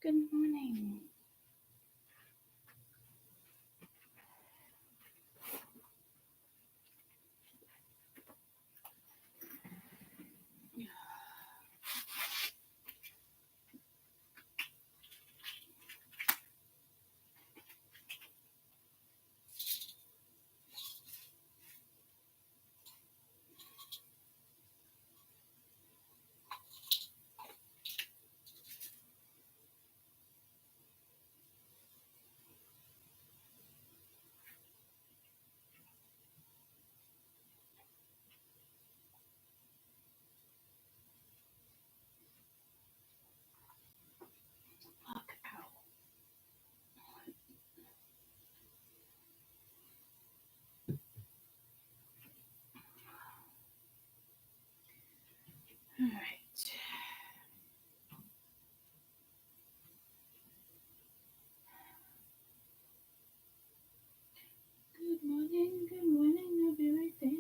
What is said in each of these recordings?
Good morning. Look out. All right. Good morning. Good morning. I'll be right there.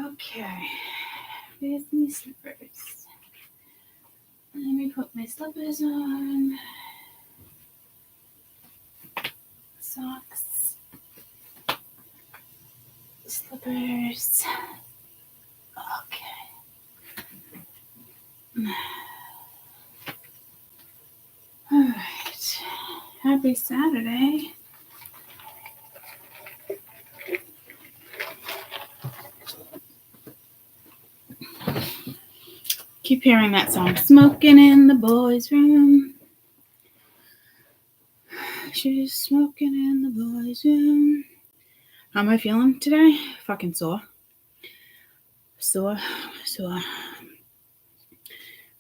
Okay. Where's my slippers? Let me put my slippers on. Socks. Slippers. Okay. All right. Happy Saturday. Keep hearing that song, Smoking in the Boys' Room. She's smoking in the boys' room. How am I feeling today? Fucking sore. Sore.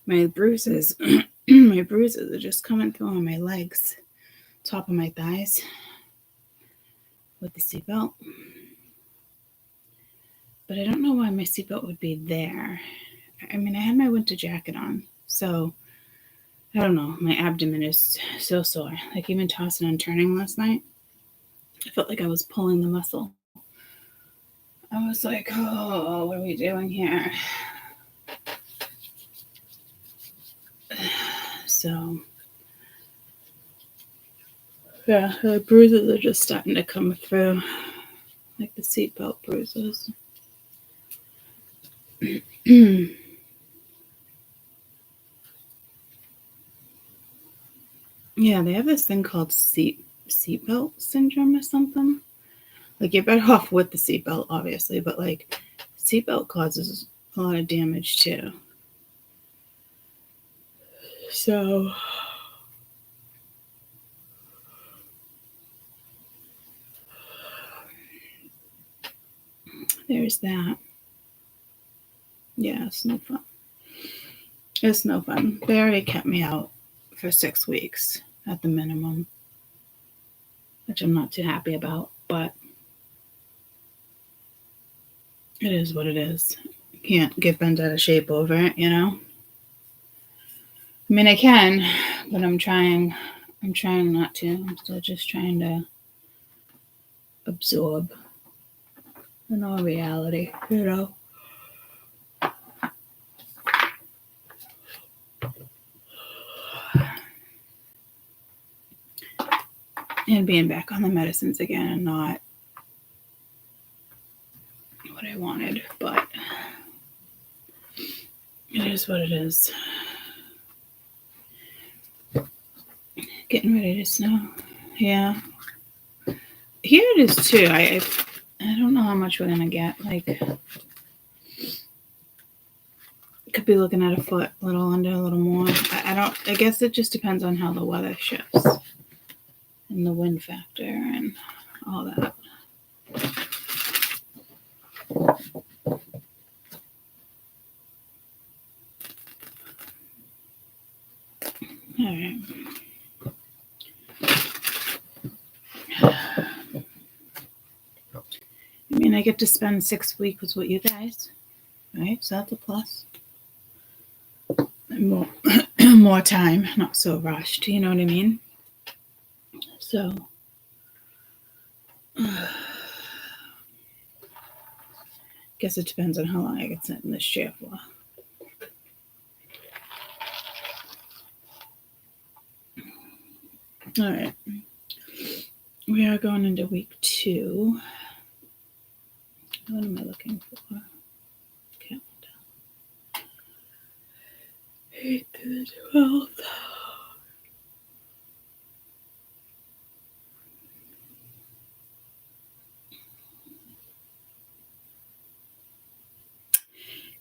My bruises, my bruises are just coming through on my legs, top of my thighs, with the seatbelt. But I don't know why my seatbelt would be there. I mean, I had my winter jacket on, so I don't know. My abdomen is so sore. Like even tossing and turning last night, I felt like I was pulling the muscle. I was like, oh, what are we doing here? So, yeah, the bruises are just starting to come through, like the seatbelt bruises. Yeah, they have this thing called seatbelt syndrome or something. Like you're better off with the seatbelt, obviously, but like seatbelt causes a lot of damage too. So there's that. Yeah, it's no fun. It's no fun. They already kept me out for 6 weeks at the minimum, which I'm not too happy about, but it is what it is. Can't get bent out of shape over it, you know? I mean, I can, but I'm trying not to. I'm still just trying to absorb the new reality, you know? And being back on the medicines again and not what I wanted, but it is what it is. Getting ready to snow. Yeah. Here it is too. I don't know how much we're gonna get. Like, could be looking at a foot, a little under, a little more. I guess it just depends on how the weather shifts and the wind factor and all that. All right. I mean, I get to spend 6 weeks with you guys, right? So that's a plus. And more time, not so rushed. You know what I mean? So, guess it depends on how long I get sit in this chair for. All right. We are going into week 2. What am I looking for? Calendar. 8 to the 12th.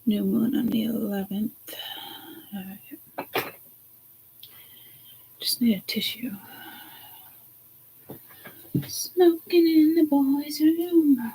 New moon on the 11th. All right. Just need a tissue. Smoking in the boys' room.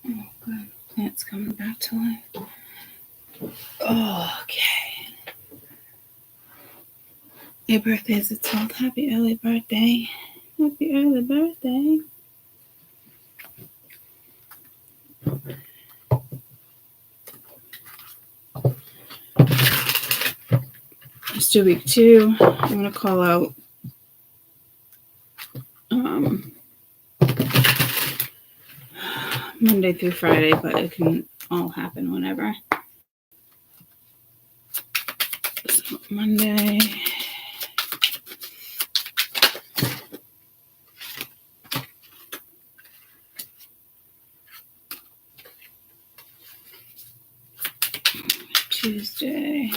Oh, good. Plant's coming back to life. Oh, okay. Your birthday is the 12th. Happy early birthday. Happy early birthday. Let's do week 2. I'm going to call out Monday through Friday, but it can all happen whenever. So Monday. Tuesday.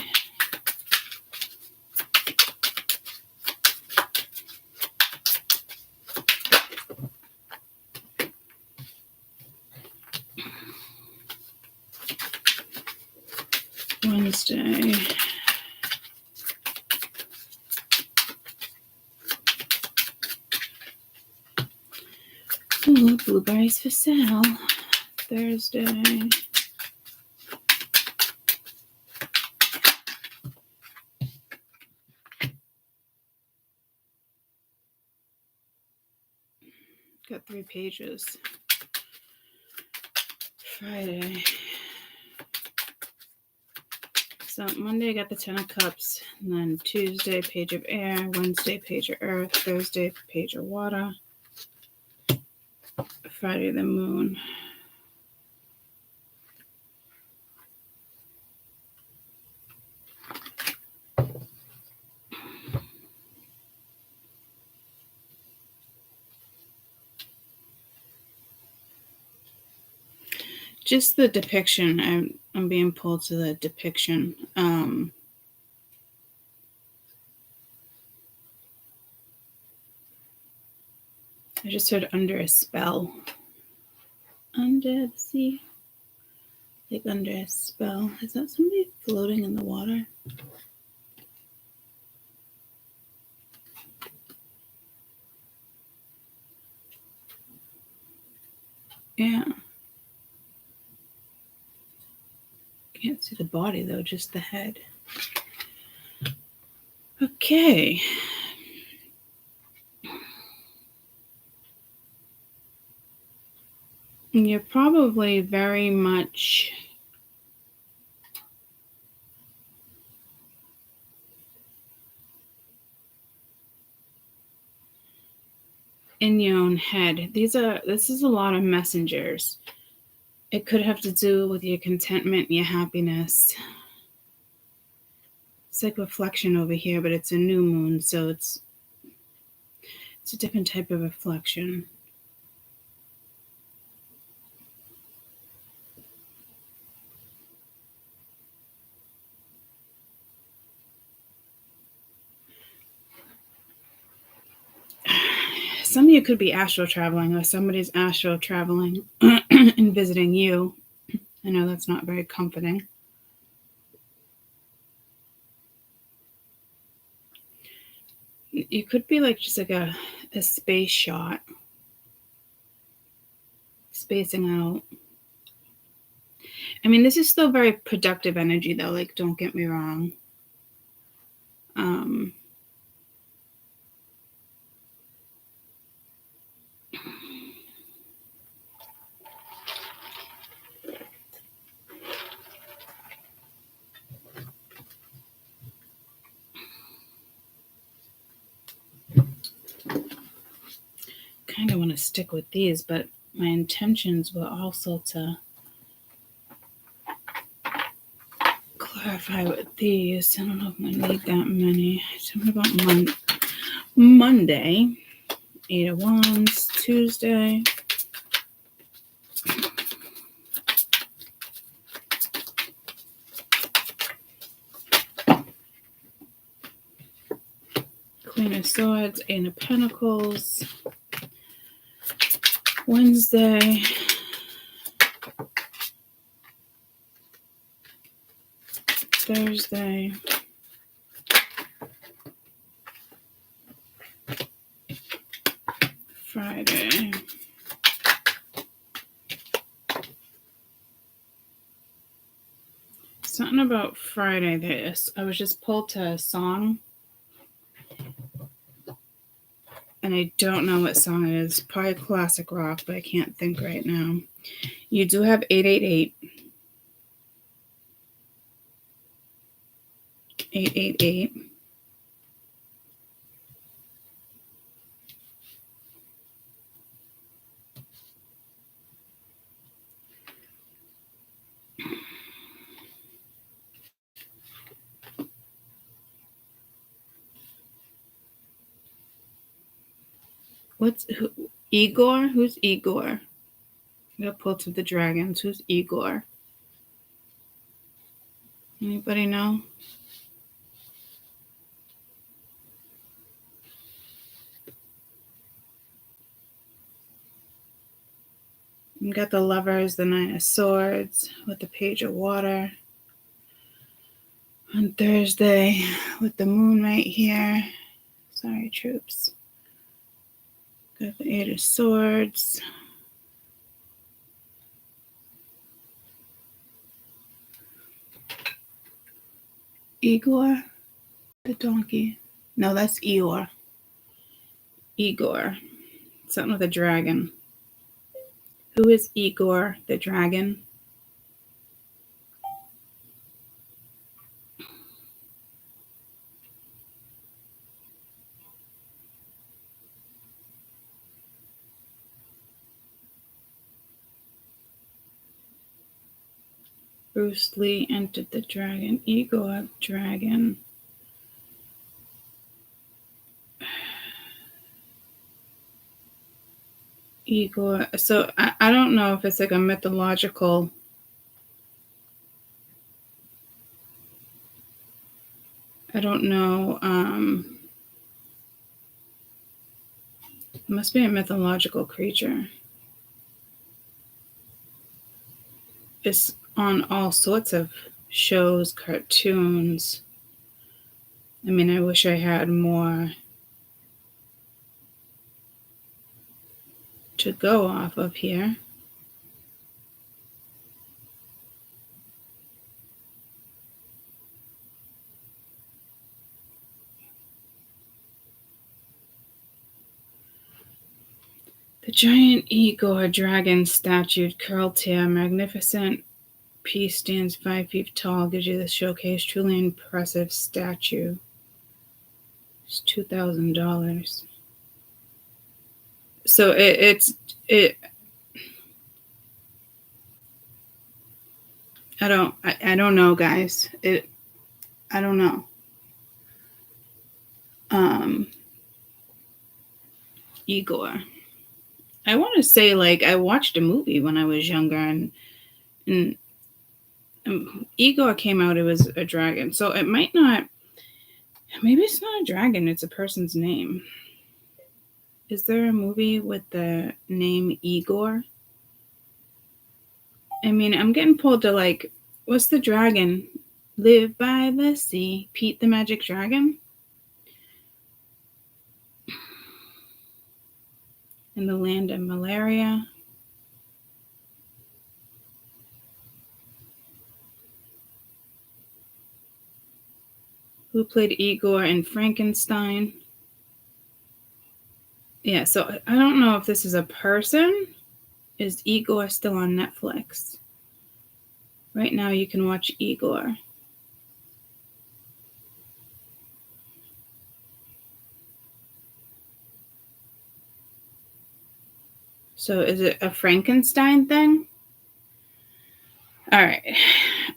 Wednesday. Ooh, blueberries for sale. Thursday. Got 3 pages. Friday. So Monday I got the 10 of Cups, and then Tuesday Page of Air, Wednesday Page of Earth, Thursday Page of Water, Friday the Moon. just the depiction. I'm being pulled to the depiction. I just heard under a spell. Under the sea. Like under a spell. Is that somebody floating in the water? Yeah. Can't see the body though, just the head. Okay. You're probably very much in your own head. This is a lot of messengers. It could have to do with your contentment, your happiness. It's like reflection over here, but it's a new moon, so it's a different type of reflection. Some of you could be astral traveling, or somebody's astral traveling and visiting you. I know that's not very comforting. You could be like just like a space shot. Spacing out. I mean, this is still very productive energy, though. Like, don't get me wrong. Kind of want to stick with these, but my intentions were also to clarify with these. I don't know if I'm going to need that many. Tell me about Monday, 8 of Wands, Tuesday. Queen of Swords, 8 of Pentacles. Wednesday. Thursday. Friday. Something about Friday this. I was just pulled to a song. And I don't know what song it is. Probably classic rock, but I can't think right now. You do have 888. 888. Igor? Who's Igor? I got pulled to the dragons. Who's Igor? Anybody know? You got the Lovers, the 9 of Swords, with the Page of Water. On Thursday, with the moon right here. Sorry, troops. Got the 8 of Swords. Igor, the donkey. No, that's Eeyore. Igor. Something with a dragon. Who is Igor, the dragon? Bruce Lee entered the dragon. Igor, dragon. Igor. So I don't know if it's like a mythological I don't know. It must be a mythological creature. It's on all sorts of shows, cartoons. I mean, I wish I had more to go off of here. The giant Igor dragon statue, curled hair, magnificent piece, stands 5 feet tall, gives you the showcase. Truly impressive statue. It's $2,000. So it's I don't know, guys. I don't know. Igor. I want to say, like, I watched a movie when I was younger, and Igor came out. It was a dragon, so it might not. Maybe it's not a dragon. It's a person's name. Is there a movie with the name Igor? I mean, I'm getting pulled to, like, what's the dragon? Live by the sea. Pete the Magic Dragon? In the land of malaria. Who played Igor in Frankenstein? Yeah, so I don't know if this is a person. Is Igor still on Netflix? Right now you can watch Igor. So is it a Frankenstein thing? All right.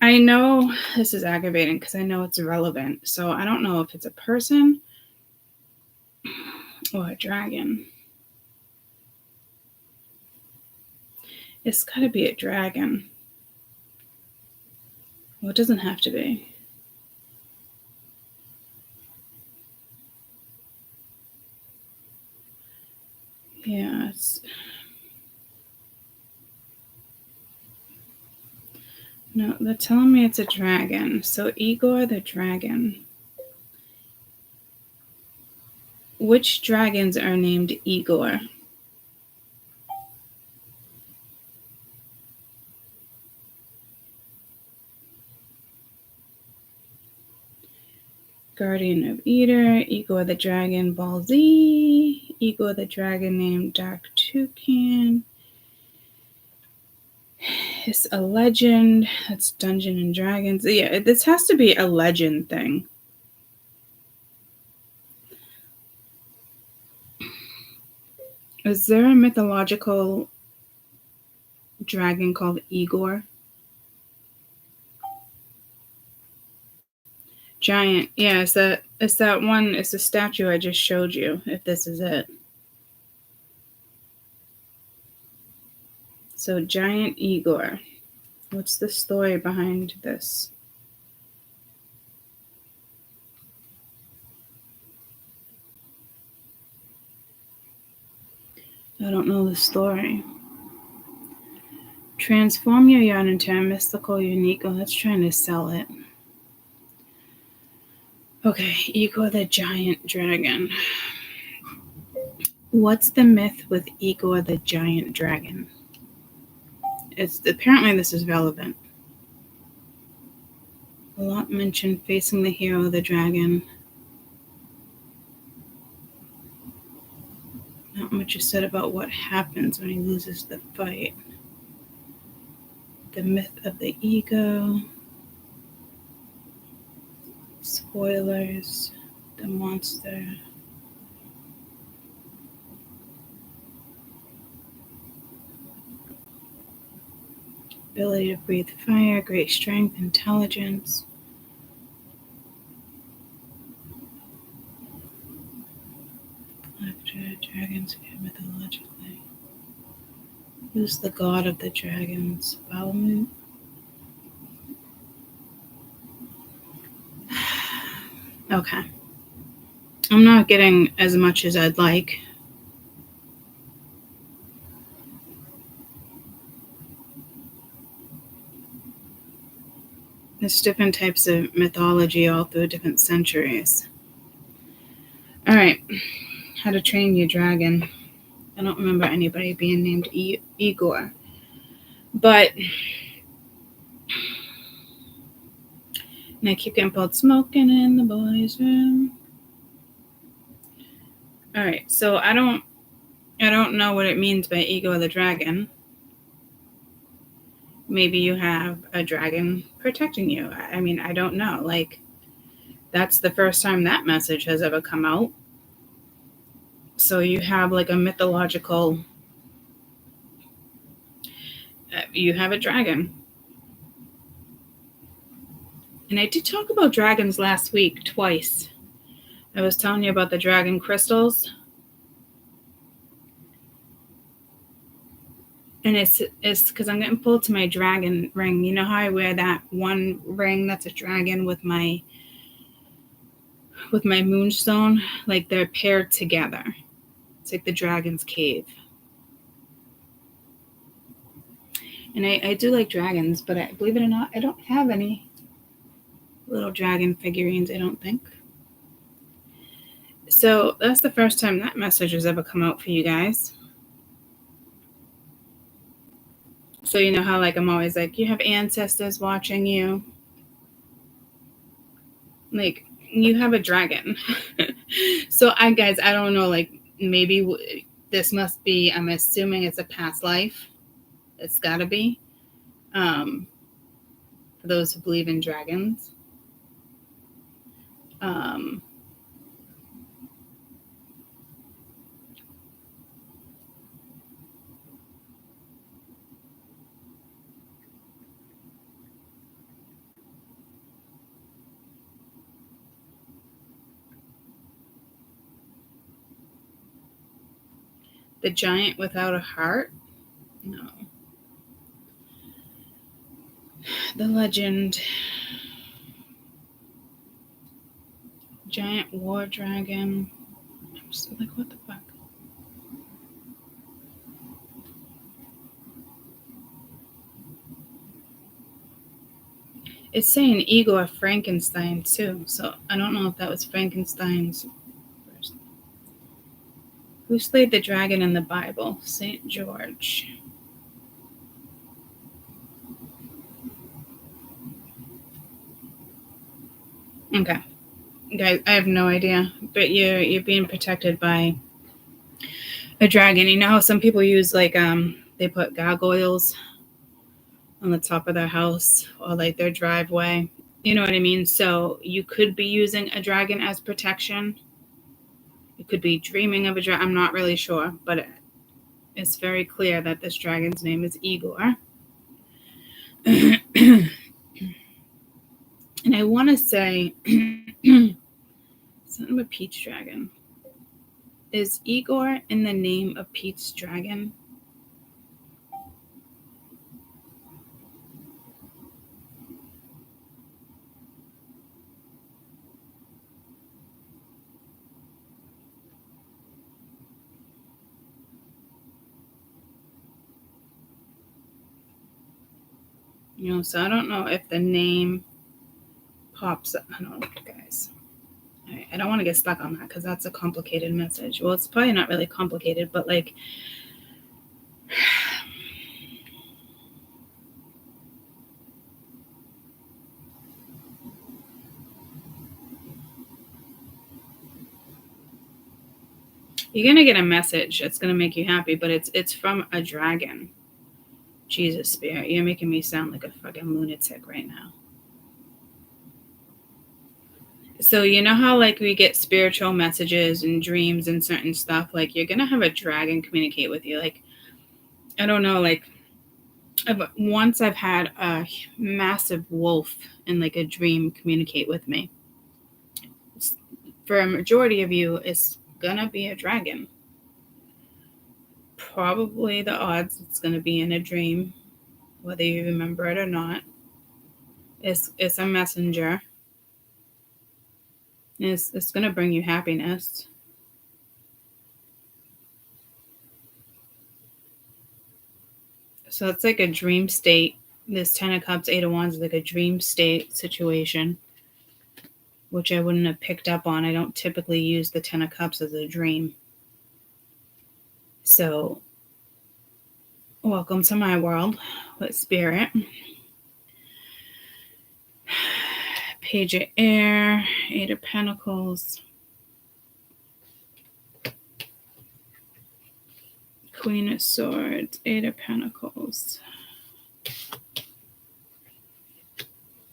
I know this is aggravating because I know it's irrelevant. So I don't know if it's a person or a dragon. It's got to be a dragon. Well, it doesn't have to be. Yeah, no, they're telling me it's a dragon. So Igor the dragon. Which dragons are named Igor? Guardian of Eater, Igor the dragon, Ball Z, Igor the dragon named Dark Toucan. It's a legend. That's Dungeon and Dragons. Yeah, this has to be a legend thing. Is there a mythological dragon called Igor? Giant. Yeah, it's that one. It's the statue I just showed you, if this is it. So giant Igor. What's the story behind this? I don't know the story. Transform your yarn into a mystical, unique. Oh, that's trying to sell it. Okay, Igor the giant dragon. What's the myth with Igor the giant dragon? It's apparently this is relevant. A lot mentioned facing the hero, the dragon. Not much is said about what happens when he loses the fight. The myth of the ego. Spoilers. The monster. Ability to breathe fire, great strength, intelligence. Black dragons appear mythologically. Who's the god of the dragons? Balamut? Okay. I'm not getting as much as I'd like. There's different types of mythology all through different centuries. All right. How to Train Your Dragon. I don't remember anybody being named Igor. But, and I keep getting pulled smoking in the boys' room. All right. So I don't know what it means by Igor the dragon. Maybe you have a dragon protecting you. I mean, I don't know. Like, that's the first time that message has ever come out. So you have like a mythological, you have a dragon. And I did talk about dragons last week twice. I was telling you about the dragon crystals. And it's because I'm getting pulled to my dragon ring. You know how I wear that one ring that's a dragon with my moonstone? Like they're paired together. It's like the dragon's cave. And I do like dragons, but believe it or not, I don't have any little dragon figurines, I don't think. So that's the first time that message has ever come out for you guys. So you know how like I'm always like, you have ancestors watching you. Like, you have a dragon. So I don't know, like maybe this must be, I'm assuming it's a past life. It's gotta be. For those who believe in dragons. The giant without a heart? No. The legend. Giant war dragon. I'm just like, what the fuck? It's saying Igor Frankenstein too, so I don't know if that was Frankenstein's first. Who slayed the dragon in the Bible? St. George. Okay. Guys, I have no idea, but you're being protected by a dragon. You know how some people use like they put gargoyles on the top of their house or like their driveway. You know what I mean? So you could be using a dragon as protection. You could be dreaming of a dragon. I'm not really sure, but it's very clear that this dragon's name is Igor. And I want to say something about Peach Dragon. Is Igor in the name of Peach Dragon? You know, so I don't know if the name pops up. I don't know, guys. I don't want to get stuck on that because that's a complicated message. Well, it's probably not really complicated, but like, you're gonna get a message that's gonna make you happy, but it's from a dragon. Jesus, Spirit, you're making me sound like a fucking lunatic right now. So you know how like we get spiritual messages and dreams and certain stuff, like you're gonna have a dragon communicate with you. Like, I don't know, like once I've had a massive wolf in like a dream communicate with me. For a majority of you, it's gonna be a dragon. Probably the odds it's gonna be in a dream, whether you remember it or not. It's a messenger. It's going to bring you happiness. So it's like a dream state. This 10 of Cups, 8 of Wands is like a dream state situation, which I wouldn't have picked up on. I don't typically use the 10 of Cups as a dream. So welcome to my world with Spirit. Page of Air, 8 of Pentacles, Queen of Swords, 8 of Pentacles.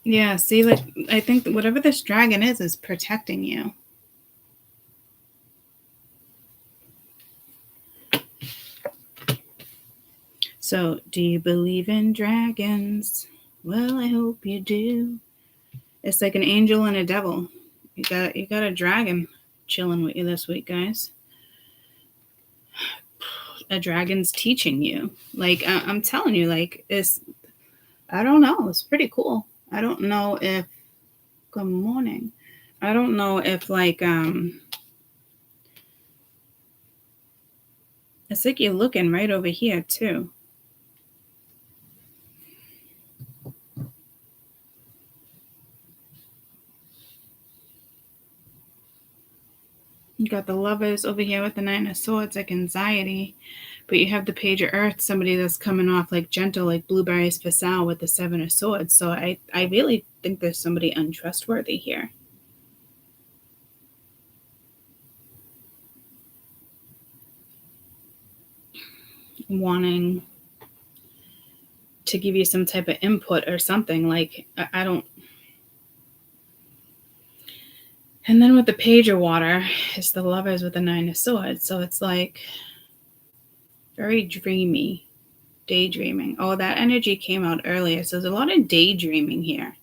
Yeah, see, like, I think whatever this dragon is protecting you. So, do you believe in dragons? Well, I hope you do. It's like an angel and a devil. You got a dragon chilling with you this week, guys. A dragon's teaching you. Like, I'm telling you, like, I don't know. It's pretty cool. I don't know if, good morning. I don't know if, like, it's like you're looking right over here, too. You got the Lovers over here with the 9 of Swords, like anxiety. But you have the Page of Earth, somebody that's coming off like gentle, like blueberries for sale with the 7 of Swords. So I really think there's somebody untrustworthy here. Wanting to give you some type of input or something. Like, I don't. And then with the Page of Water, it's the Lovers with the 9 of Swords. So it's like very dreamy, daydreaming. Oh, that energy came out earlier. So there's a lot of daydreaming here.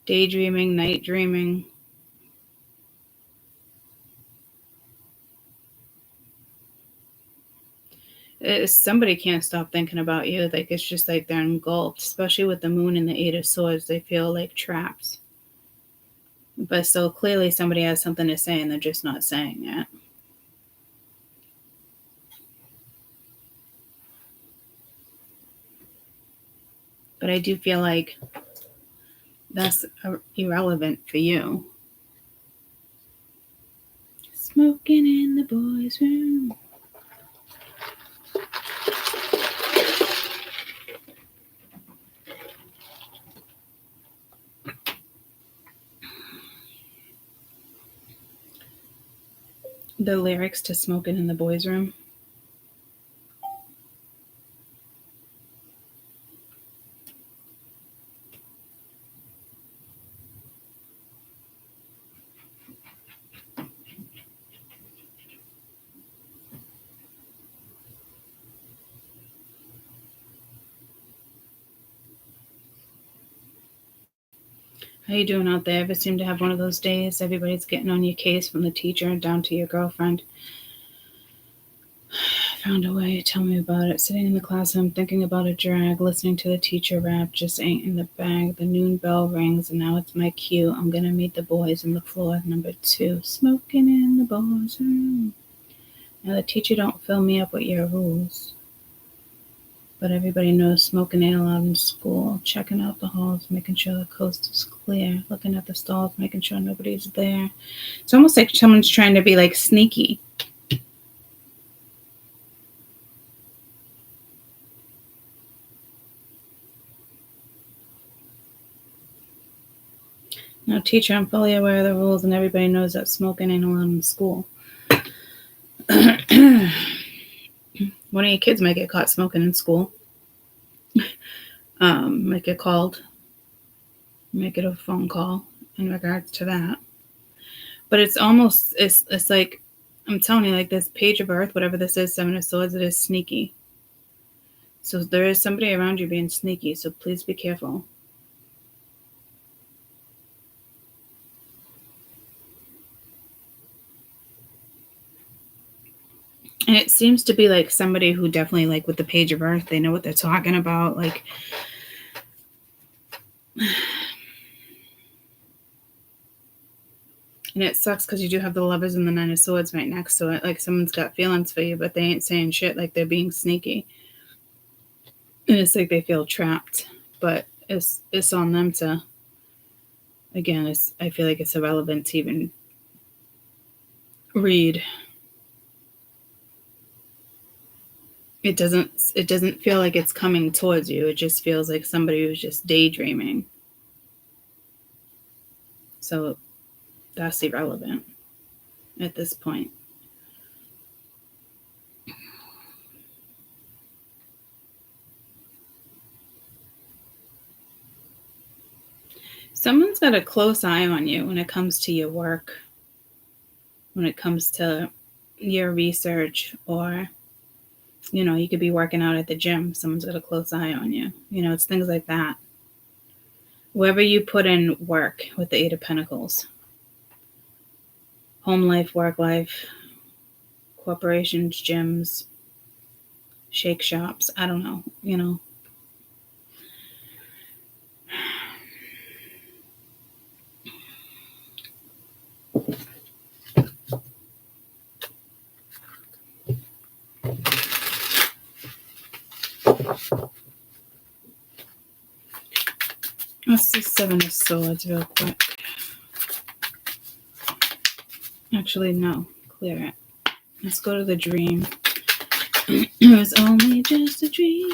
Daydreaming, night dreaming. Somebody can't stop thinking about you. Like, it's just like they're engulfed, especially with the Moon and the 8 of Swords. They feel like trapped. But still, clearly somebody has something to say and they're just not saying it. But I do feel like that's irrelevant for you. Smoking in the boys' room. The lyrics to Smoking in the Boys' Room. How you doing out there? Ever seem to have one of those days? Everybody's getting on your case, from the teacher down to your girlfriend. Found a way. Tell me about it. Sitting in the classroom, thinking about a drag, listening to the teacher rap, just ain't in the bag. The noon bell rings, and now it's my cue. I'm gonna meet the boys on the floor. Number 2, smoking in the boys' room. Now the teacher don't fill me up with your rules. But everybody knows smoking ain't allowed in school. Checking out the halls, making sure the coast is clear. Looking at the stalls, making sure nobody's there. It's almost like someone's trying to be like sneaky. Now, teacher, I'm fully aware of the rules, and everybody knows that smoking ain't allowed in school. One of your kids might get caught smoking in school. Might get called. Make it a phone call in regards to that. But it's almost, it's like, I'm telling you, like this Page of Earth, whatever this is, 7 of Swords, it is sneaky. So there is somebody around you being sneaky, so please be careful. And it seems to be like somebody who definitely, like with the Page of Earth, they know what they're talking about. Like, And it sucks because you do have the Lovers and the Nine of Swords right next to it. Like someone's got feelings for you, but they ain't saying shit. Like they're being sneaky. And it's like they feel trapped. But it's on them to, again, I feel like it's irrelevant to even read. It doesn't feel like it's coming towards you. It just feels like somebody who's just daydreaming. So that's irrelevant at this point. Someone's got a close eye on you when it comes to your work, when it comes to your research, or, you could be working out at the gym. Someone's got a close eye on you. It's things like that. Wherever you put in work with the Eight of Pentacles, home life, work life, corporations, gyms, shake shops, I don't know, Let's do Seven of Swords real quick. Actually, no. Clear it. Let's go to the dream. It was only just a dream.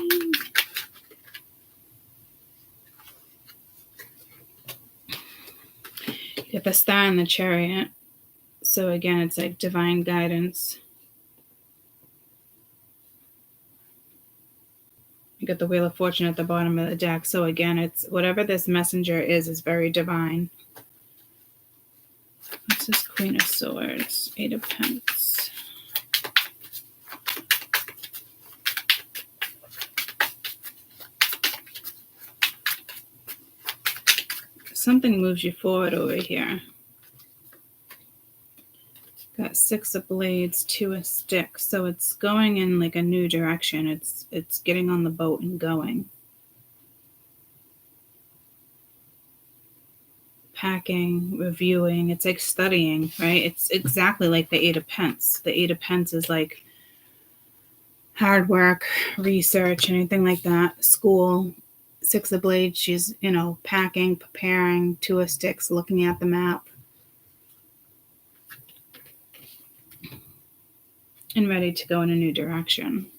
You get the Star and the Chariot. So again, it's like divine guidance. You got the Wheel of Fortune at the bottom of the deck. So again, it's whatever this messenger is very divine. What's this Queen of Swords? Eight of Pentacles. Something moves you forward over here. Got Six of Blades, Two of Sticks. So it's going in like a new direction. It's getting on the boat and going. Packing, reviewing. It's like studying, right? It's exactly like the Eight of Pentacles. The Eight of Pentacles is like hard work, research, anything like that. School. Six of Blades, she's, packing, preparing. Two of Sticks, looking at the map. And ready to go in a new direction.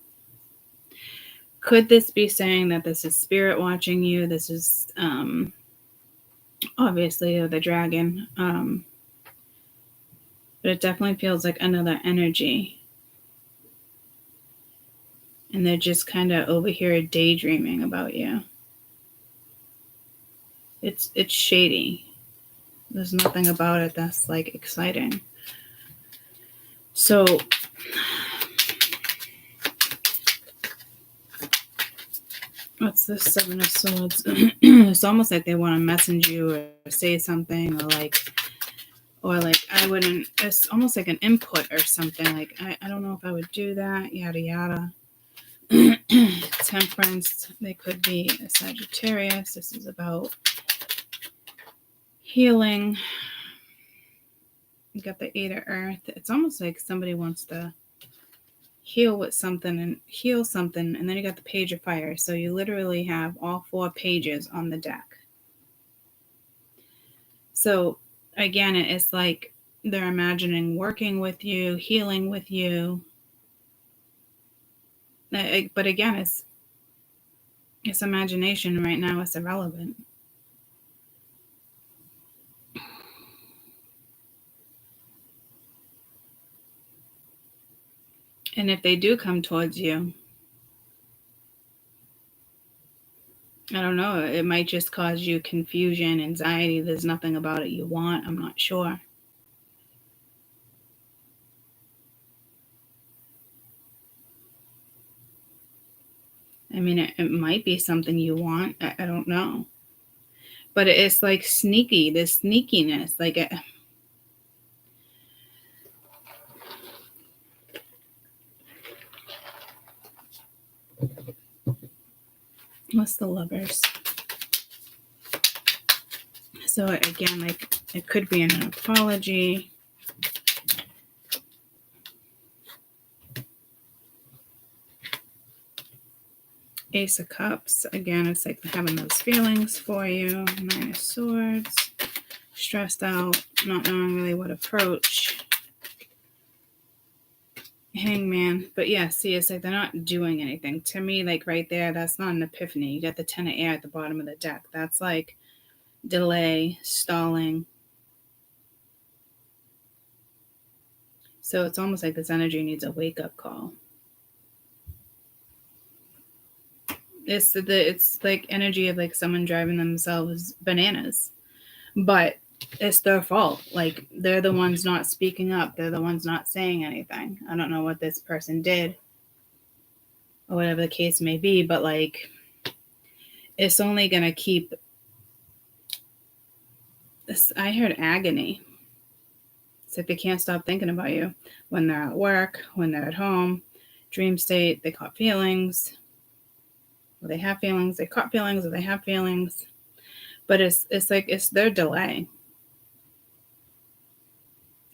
Could this be saying that this is spirit watching you? This is obviously the dragon. But it definitely feels like another energy. And they're just kind of over here daydreaming about you. It's shady. There's nothing about it that's like exciting. So what's this Seven of Swords? It's almost like they want to message you or say something, or I wouldn't. It's almost like an input or something. Like I don't know if I would do that. Yada yada. Temperance. They could be a Sagittarius. This is about healing. You got the Eight of Earth. It's almost like somebody wants to heal with something and heal something, and then you got the Page of Fire. So you literally have all four pages on the deck. So again, it's like they're imagining working with you, healing with you. But again, it's imagination right now. It's irrelevant. And if they do come towards you, I don't know, it might just cause you confusion, anxiety. There's nothing about it you want. I'm not sure. I mean, it might be something you want. I don't know. But it's like sneaky, this sneakiness. Like what's the Lovers? So again, like It could be an apology. Ace of Cups. Again, it's like having those feelings for you. Nine of Swords. Stressed out, not knowing really what approach. Hangman. But yeah, see, it's like they're not doing anything. To me, like right there, that's not an epiphany. You got the Ten of Air at the bottom of the deck. That's like delay, stalling. So it's almost like this energy needs a wake-up call. It's like energy of like someone driving themselves bananas. But it's their fault. Like, they're the ones not speaking up. They're the ones not saying anything. I don't know what this person did or whatever the case may be, but like, it's only going to keep this. I heard agony. It's like they can't stop thinking about you when they're at work, when they're at home, dream state, they caught feelings. Well, they have feelings, they caught feelings, or they have feelings. But it's like it's their delay.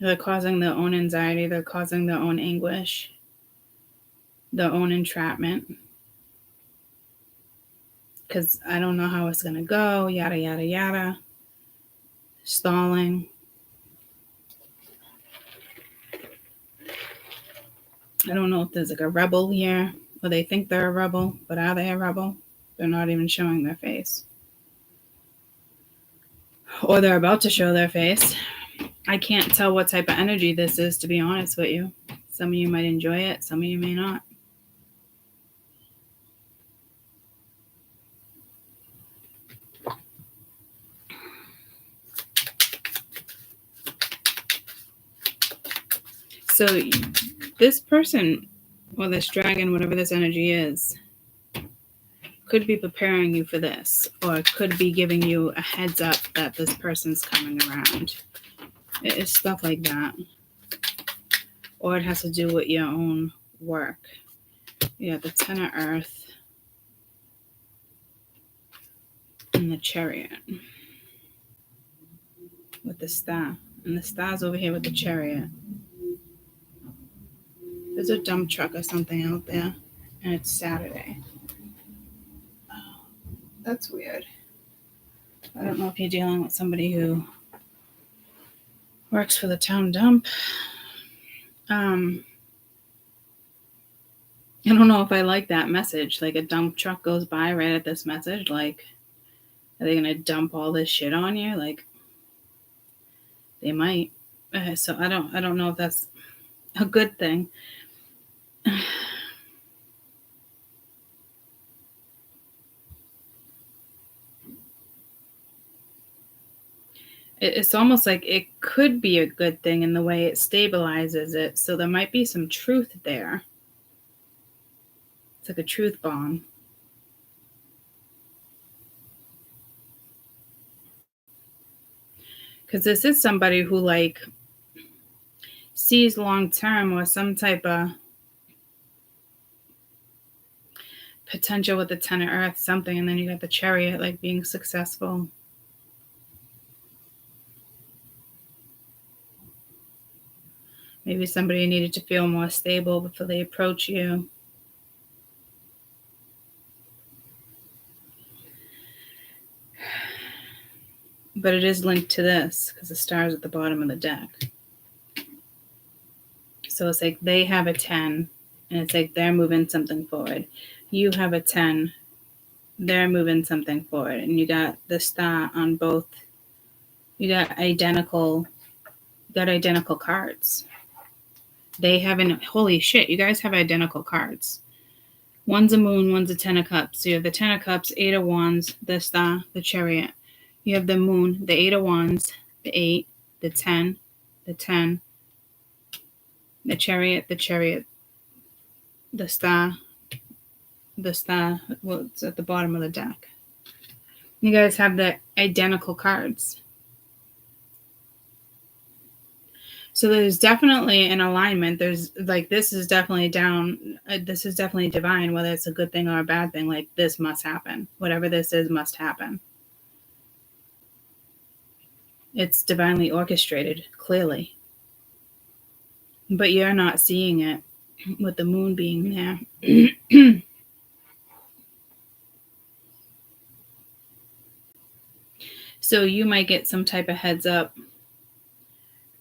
They're causing their own anxiety. They're causing their own anguish, their own entrapment. Because I don't know how it's going to go, yada, yada, yada. Stalling. I don't know if there's like a rebel here, or they think they're a rebel, but are they a rebel? They're not even showing their face. Or they're about to show their face. I can't tell what type of energy this is, to be honest with you. Some of you might enjoy it, some of you may not. So this person, or this dragon, whatever this energy is, could be preparing you for this, or could be giving you a heads up that this person's coming around. It's stuff like that. Or it has to do with your own work. You got the Ten of Earth and the Chariot with the Star. And the Star's over here with the Chariot. There's a dump truck or something out there, and it's Saturday. Oh, that's weird. I don't know if you're dealing with somebody who works for the town dump. I don't know if I like that message. Like, a dump truck goes by right at this message. Like, are they gonna dump all this shit on you? Like, they might. So I don't know if that's a good thing. It's almost like it could be a good thing in the way it stabilizes it. So there might be some truth there. It's like a truth bomb. Because this is somebody who like sees long term or some type of potential with the Ten of Earth, something, and then you got the Chariot, like being successful. Maybe somebody needed to feel more stable before they approach you. But it is linked to this because the star's at the bottom of the deck. So it's like they have a 10, and it's like they're moving something forward. You have a 10, they're moving something forward. And you got the star on both. You got identical cards. They haven't, holy shit, you guys have identical cards. One's a moon, one's a 10 of cups. So you have the 10 of cups, 8 of wands, the star, the chariot. You have the moon, the 8 of wands, the 8, the 10, the chariot, the star, well, it's at the bottom of the deck. You guys have the identical cards. So there's definitely an alignment. There's like, this is definitely down. This is definitely divine, whether it's a good thing or a bad thing. Like, this must happen. Whatever this is must happen. It's divinely orchestrated, clearly. But you're not seeing it with the moon being there. So you might get some type of heads up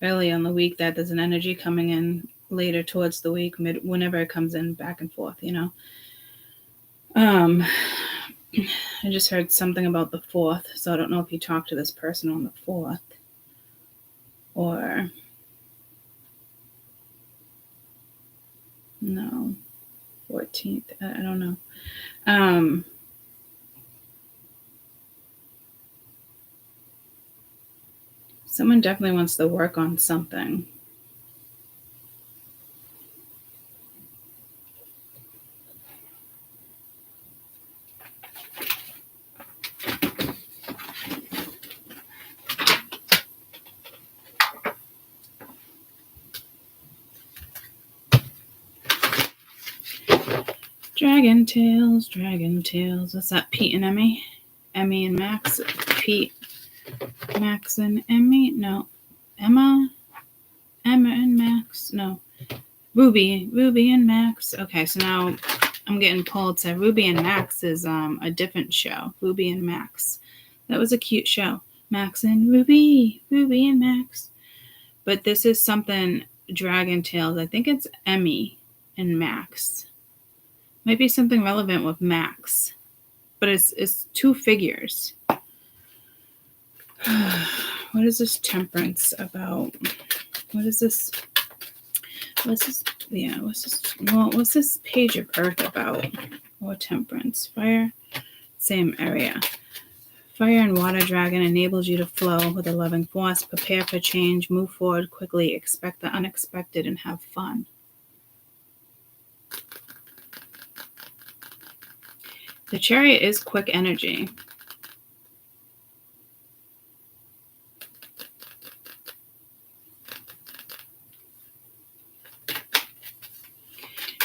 early on the week that there's an energy coming in later towards the week, whenever it comes in back and forth, I just heard something about the 4th, so I don't know if you talked to this person on the 4th or no, 14th. I don't know. Someone definitely wants to work on something. Dragon Tales. What's that? Pete and Emmy? Emmy and Max? Pete, Max and Emmy? No. Emma and Max? No. Ruby and Max. Okay, so now I'm getting pulled to Ruby and Max is a different show. Ruby and Max. That was a cute show. Max and Ruby and Max. But this is something Dragon Tales. I think it's Emmy and Max. Might be something relevant with Max. But it's 2 figures. What is this temperance about? What is this? What's this? Yeah, what's this? Well, what's this page of earth about? Or temperance. Fire, same area. Fire and water dragon enables you to flow with a loving force. Prepare for change. Move forward quickly. Expect the unexpected and have fun. The Chariot is quick energy.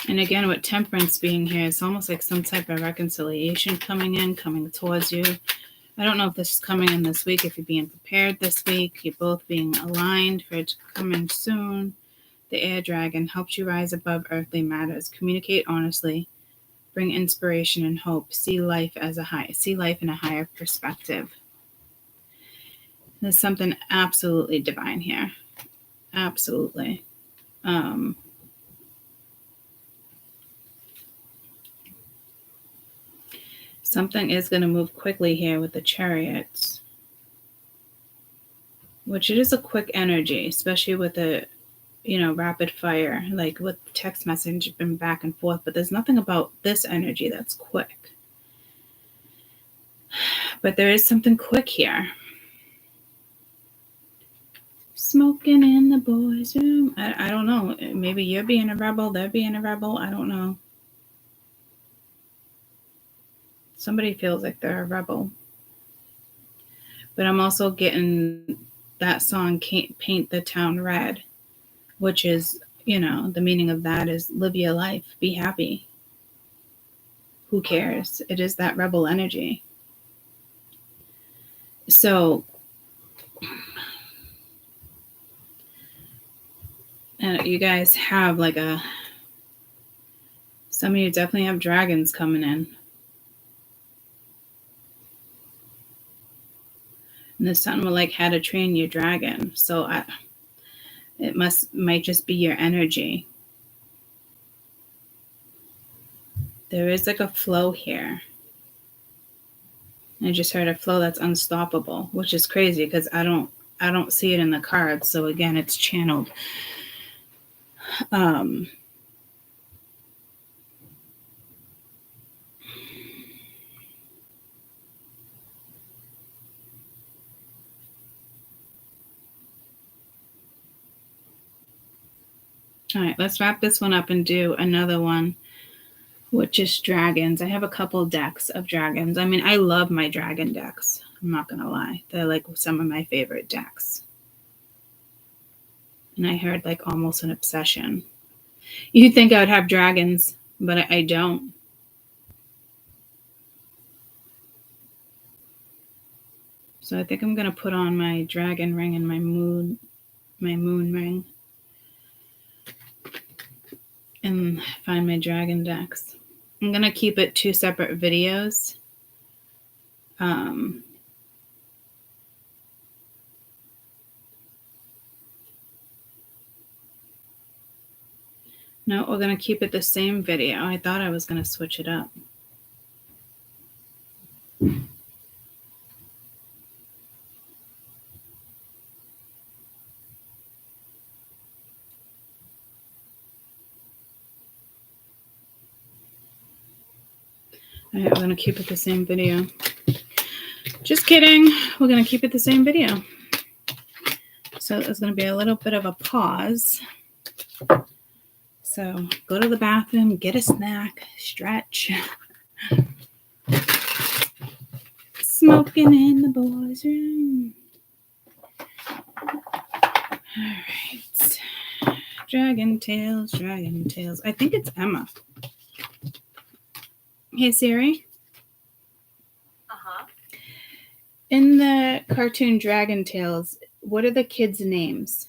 And again, with temperance being here, it's almost like some type of reconciliation coming towards you. I don't know if this is coming in this week, if you're being prepared this week. You're both being aligned for it to come in soon. The air dragon helps you rise above earthly matters. Communicate honestly. Bring inspiration and hope. See life in a higher perspective. There's something absolutely divine here. Absolutely. Something is going to move quickly here with the Chariots, which it is a quick energy, especially with the, rapid fire, like with text message and back and forth. But there's nothing about this energy that's quick. But there is something quick here. Smoking in the boys' room. I don't know. Maybe you're being a rebel, they're being a rebel. I don't know. Somebody feels like they're a rebel. But I'm also getting that song, Paint the Town Red, which is, the meaning of that is live your life, be happy. Who cares? It is that rebel energy. So, you guys have some of you definitely have dragons coming in. And the sun will how to train your dragon. So it might just be your energy. There is a flow here. I just heard a flow that's unstoppable, which is crazy because I don't see it in the cards. So again, it's channeled. All right, let's wrap this one up and do another one, which is dragons. I have a couple decks of dragons. I mean, I love my dragon decks. I'm not going to lie. They're some of my favorite decks. And I heard almost an obsession. You'd think I would have dragons, but I don't. So I think I'm going to put on my dragon ring and my moon ring and find my dragon decks. I'm going to keep it 2 separate videos. No, we're going to keep it the same video. I thought I was going to switch it up. All right, we're going to keep it the same video. Just kidding. We're going to keep it the same video. So there's going to be a little bit of a pause. So go to the bathroom, get a snack, stretch. Smoking in the boys' room. All right. Dragon Tales, Dragon Tales. I think it's Emma. Hey, Siri. Uh-huh. In the cartoon Dragon Tales, what are the kids' names?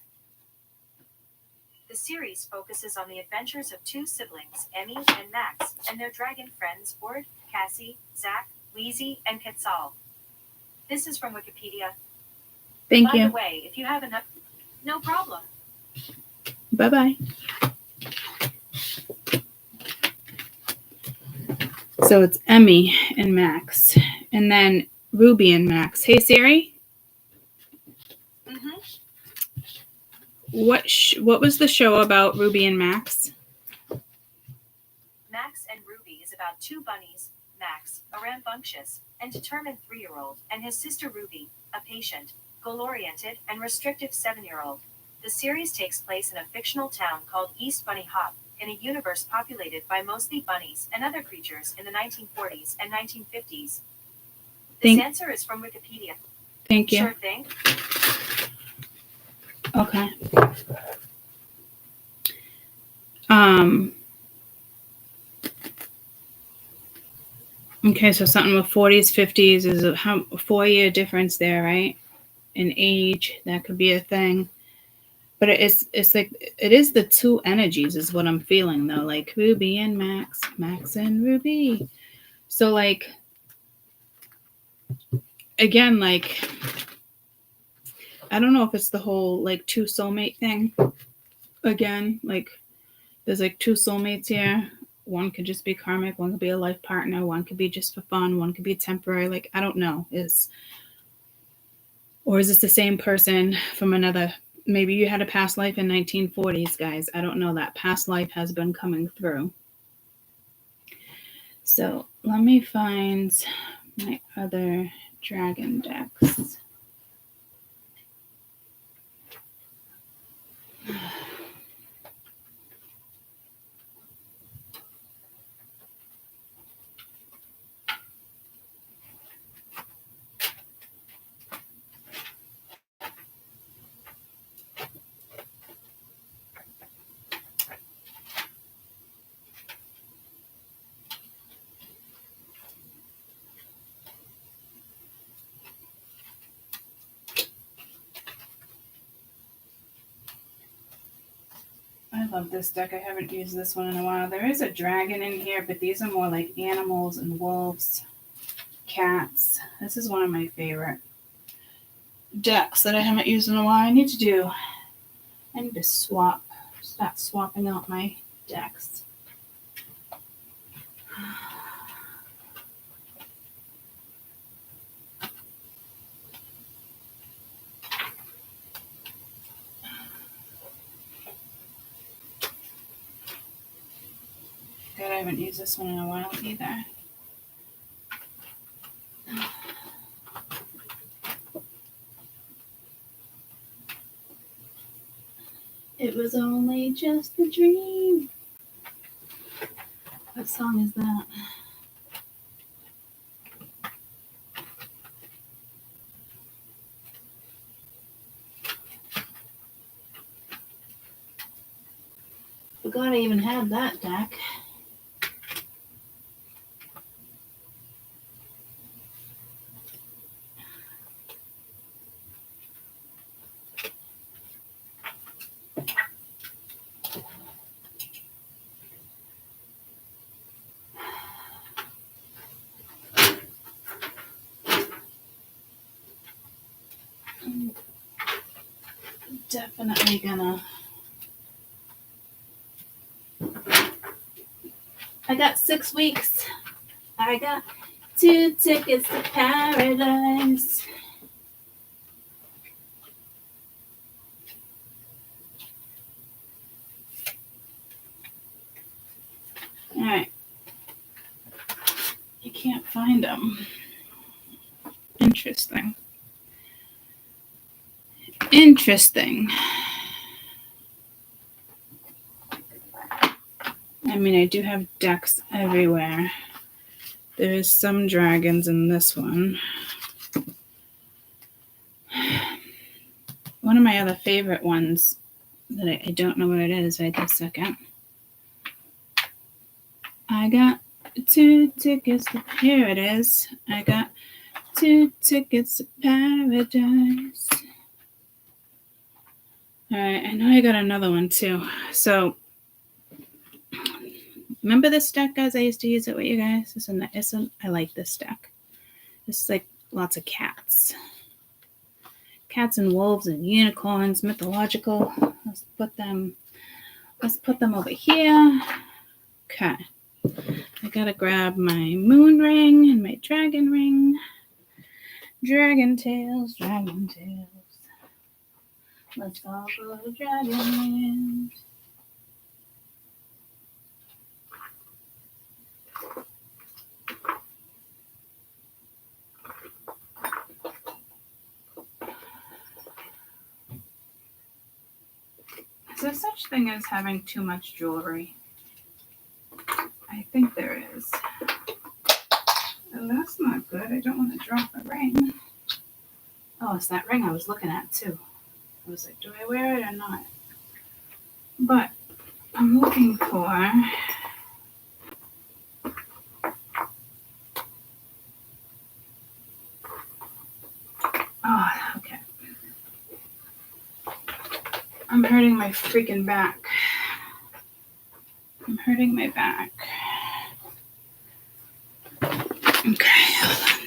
The series focuses on the adventures of 2 siblings, Emmy and Max, and their dragon friends Ord, Cassie, Zach, Wheezy, and Quetzal. This is from Wikipedia. Thank you. By the way, if you have enough... No problem. Bye-bye. So it's Emmy and Max. And then Ruby and Max. Hey, Siri? Mm-hmm. What was the show about Ruby and Max? Max and Ruby is about 2 bunnies, Max, a rambunctious and determined 3-year-old, and his sister Ruby, a patient, goal-oriented, and restrictive 7-year-old. The series takes place in a fictional town called East Bunny Hop, in a universe populated by mostly bunnies and other creatures in the 1940s and 1950s. This answer is from Wikipedia. Thank you. Sure thing. Okay. Okay, so something with 40s, 50s is a 4-year difference there, right? In age, that could be a thing. But it's like, it is the 2 energies is what I'm feeling, though. Like Ruby and Max, Max and Ruby. So, like, again, like, I don't know if it's the whole, like, 2 soulmate thing. Again, like, there's, like, 2 soulmates here. One could just be karmic. One could be a life partner. One could be just for fun. One could be temporary. Like, I don't know. Or is this the same person from another... Maybe you had a past life in 1940s, guys. I don't know. That past life has been coming through. So let me find my other dragon decks. I love this deck. I haven't used this one in a while. There is a dragon in here, but these are more like animals and wolves, cats. This is one of my favorite decks that I haven't used in a while. I need to start swapping out my decks. God, I haven't used this one in a while either. It was only just a dream. What song is that? Forgot I even had that deck. definitely gonna. I got 6 weeks. I got 2 tickets to paradise. All right. You can't find them. Interesting. I mean, I do have decks everywhere. There is some dragons in this one. One of my other favorite ones that I don't know what it is. Wait a second. I got 2 tickets to, here it is. I got 2 tickets to paradise. All right, I know I got another one too. So, remember this deck, guys? I used to use it with you guys. I like this deck. It's like lots of cats. Cats and wolves and unicorns, mythological. Let's put them over here. Okay. I gotta grab my moon ring and my dragon ring. Dragon tails. Let's all go to Dragonland. Is there such thing as having too much jewelry? I think there is. Oh, that's not good. I don't want to drop a ring. Oh, it's that ring I was looking at too. I was like, do I wear it or not? But I'm looking for... Oh, okay. I'm hurting my freaking back. I'm hurting my back. Okay, hold on.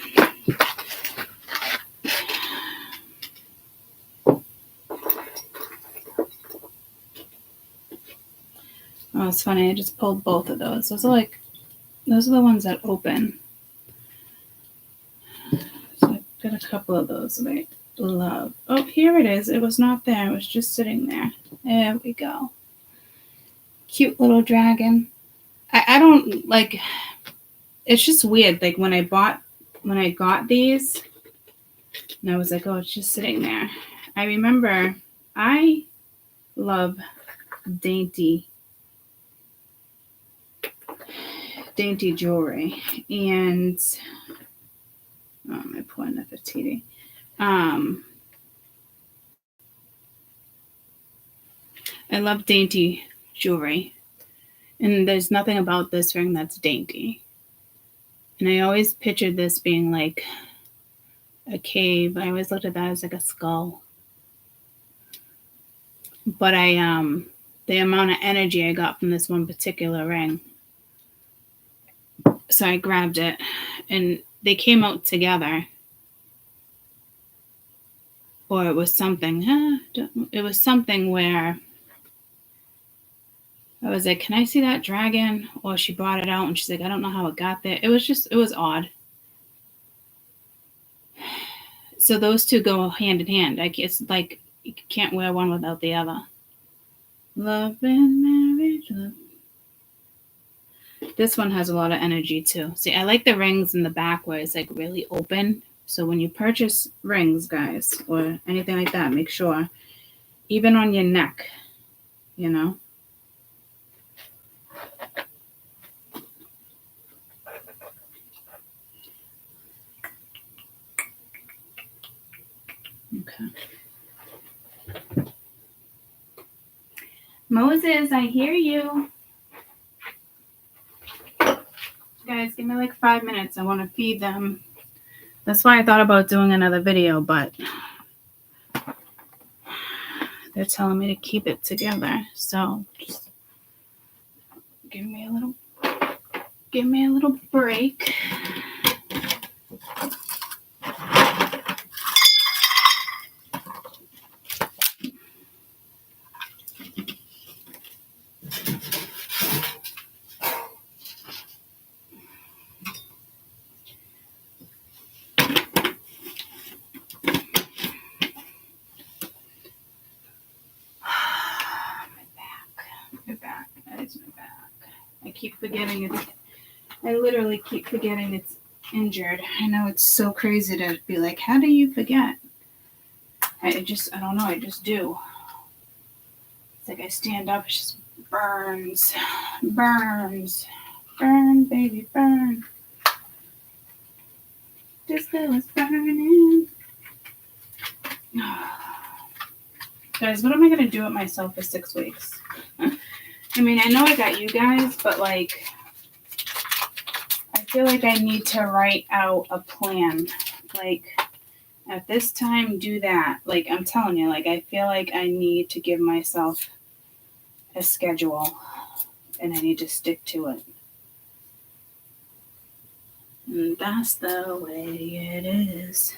Oh, it's funny. I just pulled both of those. Those are the ones that open. So I got a couple of those that I love. Oh, here it is. It was not there. It was just sitting there. There we go. Cute little dragon. I don't like. It's just weird. Like when I got these, and I was like, oh, it's just sitting there. I remember I love dainty jewelry, and oh, my poor Nefertiti. I love dainty jewelry, and there's nothing about this ring that's dainty. And I always pictured this being like a cave. I always looked at that as like a skull. But the amount of energy I got from this one particular ring. So I grabbed it, and they came out together. Or it was something. It was something where I was like, can I see that dragon? Or she brought it out, and she's like, I don't know how it got there. It was odd. So those two go hand in hand. It's like you can't wear one without the other. Love and marriage. Love. This one has a lot of energy too. See, I like the rings in the back where it's like really open. So when you purchase rings, guys, or anything like that, make sure, even on your neck, you know. Okay. Moses, I hear you. Guys, give me like 5 minutes. I want to feed them. That's why I thought about doing another video, but they're telling me to keep it together. So just give me a little break. keep forgetting it's. I literally keep forgetting it's injured. I know it's so crazy to be like, how do you forget? I don't know. I just do. It's like I stand up, it just burns, burn, baby, burn. This girl is burning. Guys, what am I going to do with myself for 6 weeks? I mean, I know I got you guys, but like, I feel like I need to write out a plan. Like, at this time, do that. Like, I'm telling you, like, I feel like I need to give myself a schedule and I need to stick to it. And that's the way it is.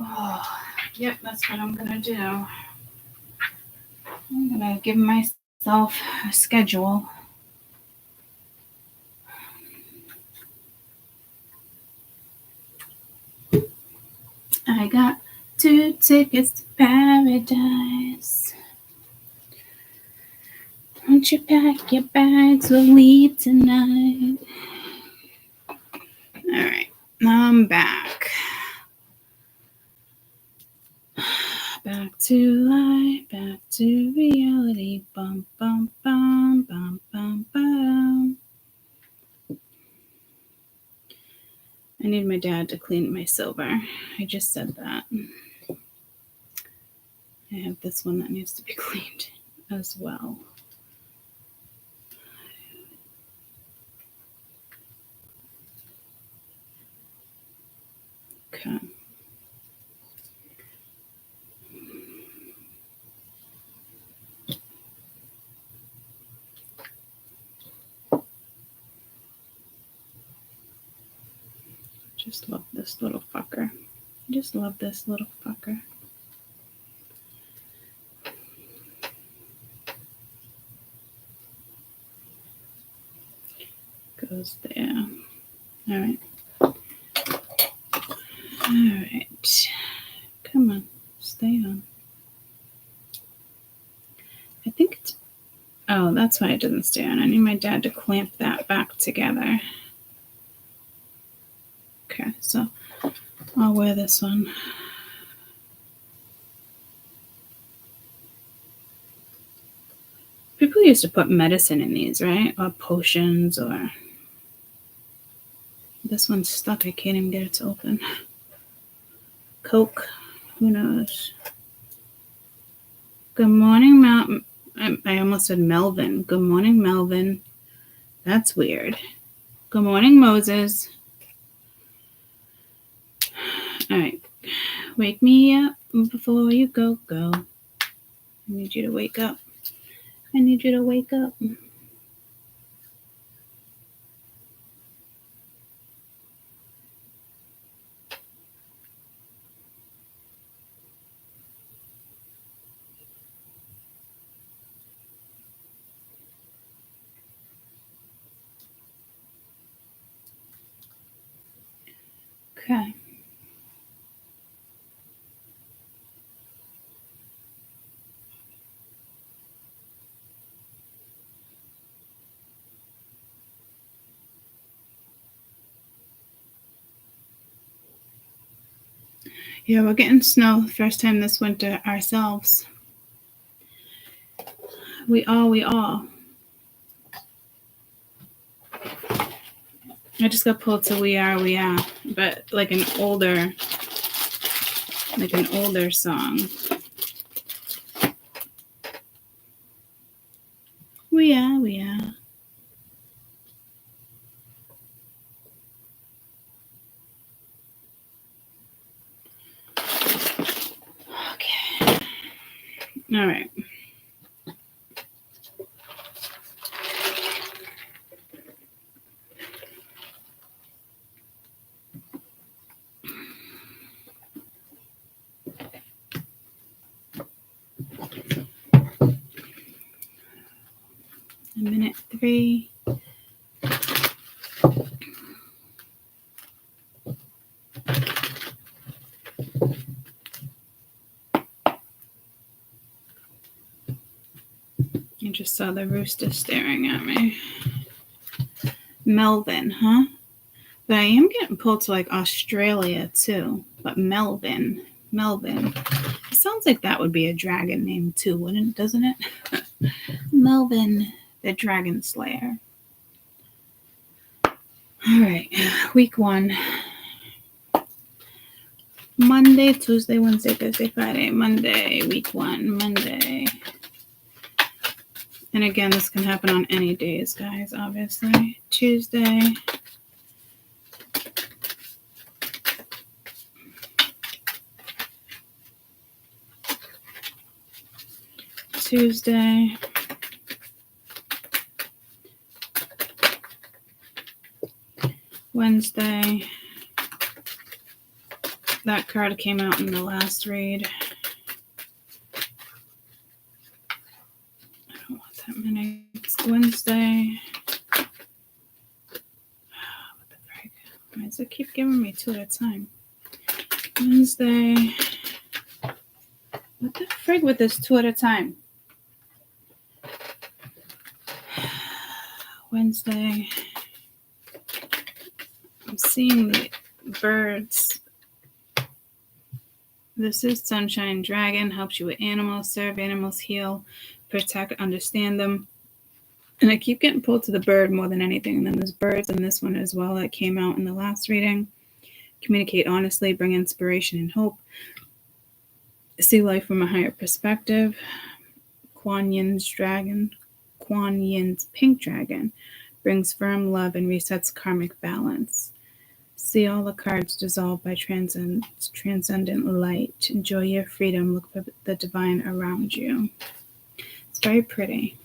Oh, yep, that's what I'm gonna do. I'm gonna give myself a schedule. I got 2 tickets to paradise. Won't you pack your bags? We'll leave tonight. Alright, I'm back. Back to life, back to reality. Bum, bum, bum, bum, bum, bum. I need my dad to clean my silver. I just said that. I have this one that needs to be cleaned as well. Okay. Just love this little fucker. I just love this little fucker. Goes there. All right. All right. Come on. Stay on. I think it's... Oh, that's why it doesn't stay on. I need my dad to clamp that back together. Okay, so I'll wear this one. People used to put medicine in these, right? Or potions, or... This one's stuck. I can't even get it to open. Coke. Who knows? Good morning, I almost said Melvin. Good morning, Melvin. That's weird. Good morning, Moses. All right. Wake me up before you go. I need you to wake up. I need you to wake up. Okay. Yeah, we're getting snow first time this winter ourselves. We all. I just got pulled to We Are, but like an older song. We are. Okay. All right. Minute 3. I just saw the rooster staring at me. Melvin, huh? But I am getting pulled to like Australia too. But Melvin. It sounds like that would be a dragon name too, doesn't it? Melvin, the Dragon Slayer. All right, week 1. Monday, Tuesday, Wednesday, Thursday, Friday. Monday, week 1. Monday. And again, this can happen on any days, guys, obviously. Tuesday. Wednesday. That card came out in the last read. I don't want that many. It's Wednesday. What the frick? Why does it keep giving me 2 at a time? Wednesday. What the frig with this 2 at a time? Wednesday. I'm seeing the birds. This is Sunshine Dragon. Helps you with animals, serve animals, heal, protect, understand them. And I keep getting pulled to the bird more than anything. And then there's birds in this one as well that came out in the last reading. Communicate honestly, bring inspiration and hope. See life from a higher perspective. Kuan Yin's pink dragon brings firm love and resets karmic balance. See all the cards dissolve by transcendent light. Enjoy your freedom. Look for the divine around you. It's very pretty.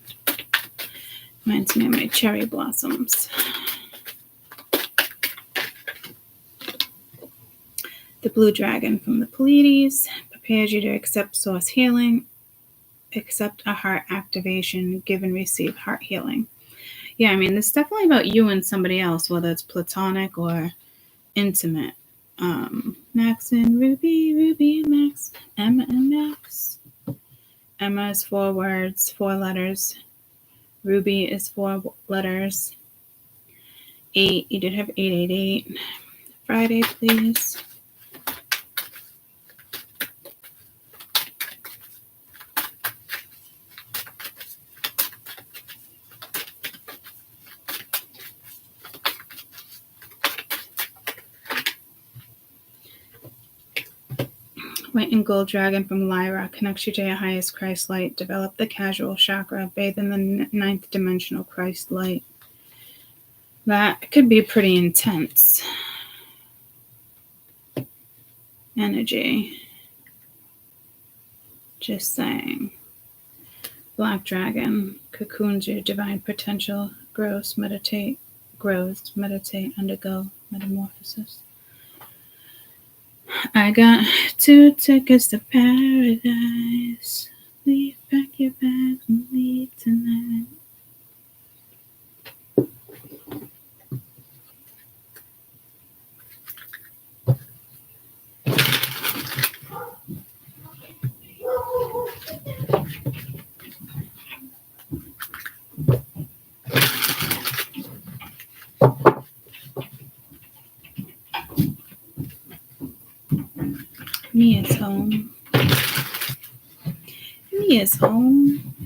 Reminds me of my cherry blossoms. The blue dragon from the Pleiades prepares you to accept source healing, accept a heart activation, give and receive heart healing. Yeah, I mean, it's definitely about you and somebody else, whether it's platonic or intimate. Max and Ruby and Max, Emma and Max. Emma is 4 words, 4 letters. Ruby is 4 letters. 8, you did have 888. Friday, please. White and gold dragon from Lyra connects you to your highest Christ light. Develop the casual chakra. Bathe in the 9th dimensional Christ light. That could be pretty intense. energy. Just saying. Black dragon cocoons your divine potential, grows, meditate, undergo metamorphosis. I got 2 tickets to paradise. Leave back your bags and leave tonight. Me is home. Me is home.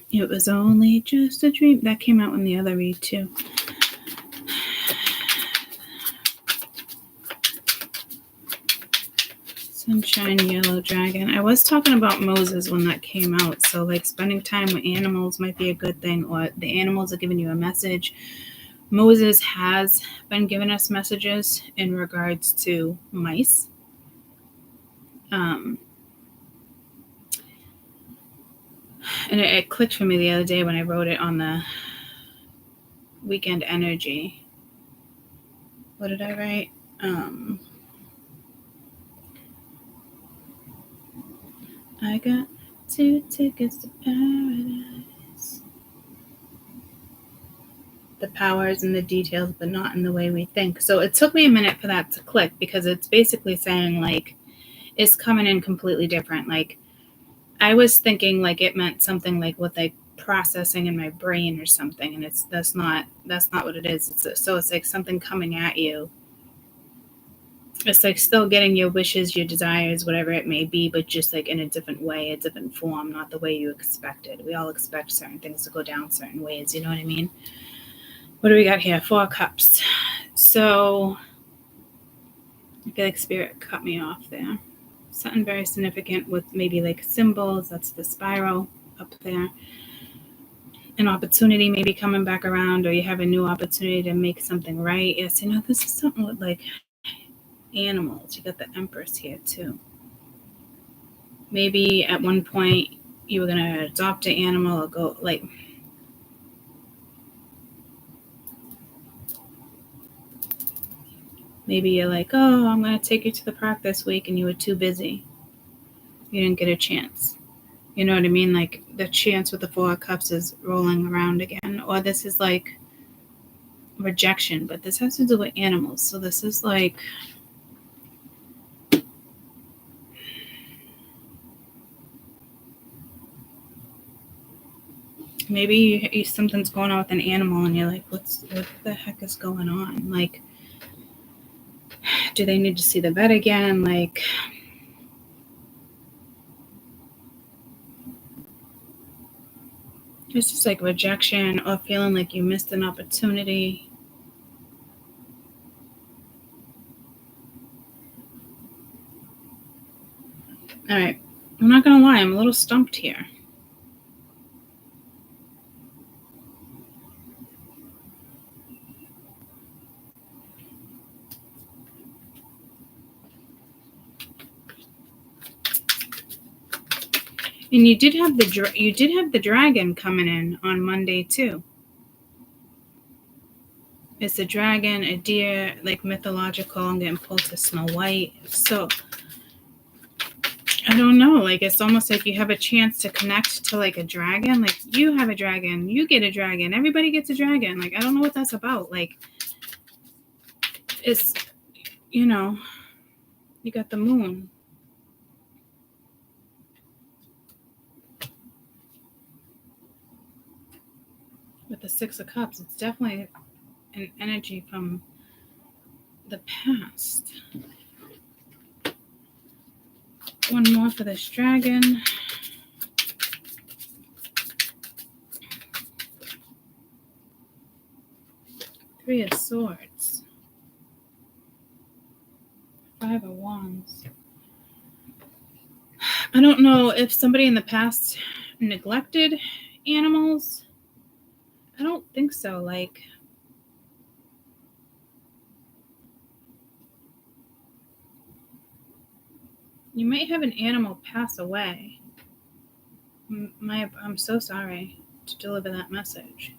It was only just a dream. That came out in the other read too. Sunshine Yellow Dragon. I was talking about Moses when that came out. So like spending time with animals might be a good thing, or the animals are giving you a message. Moses has been giving us messages in regards to mice. And it clicked for me the other day when I wrote it on the weekend energy. What did I write? I got 2 tickets to paradise. The powers and the details, but not in the way we think. So it took me a minute for that to click, because it's basically saying like it's coming in completely different. Like I was thinking like it meant something like what they processing in my brain or something, and that's not what it is. So it's like something coming at you. It's like still getting your wishes, your desires, whatever it may be, but just like in a different way, a different form, not the way you expected. We all expect certain things to go down certain ways, you know what I mean? What do we got here? 4 cups. So I feel like spirit cut me off there. Something very significant with maybe like symbols. That's the spiral up there. An opportunity maybe coming back around, or you have a new opportunity to make something right. Yes, you know, this is something with like animals. You got the Empress here too. Maybe at one point you were going to adopt an animal or go like... Maybe you're like, oh, I'm going to take you to the park this week, and you were too busy. You didn't get a chance. You know what I mean? Like the chance with the 4 of Cups is rolling around again. Or this is like rejection, but this has to do with animals. So this is like... maybe something's going on with an animal, and you're like, what the heck is going on? Like, do they need to see the vet again? Like... it's just like rejection, or feeling like you missed an opportunity. All right. I'm not going to lie. I'm a little stumped here. And you did have the dragon coming in on Monday too. It's a dragon, a deer, like mythological. I'm getting pulled to Snow White. So I don't know. Like it's almost like you have a chance to connect to like a dragon. Like you have a dragon, you get a dragon, everybody gets a dragon. Like I don't know what that's about. Like it's, you know, you got the moon. With the 6 of Cups, it's definitely an energy from the past. One more for this dragon. Three of Swords. Five of Wands. I don't know if somebody in the past neglected animals. I don't think so. Like, you might have an animal pass away. I'm so sorry to deliver that message.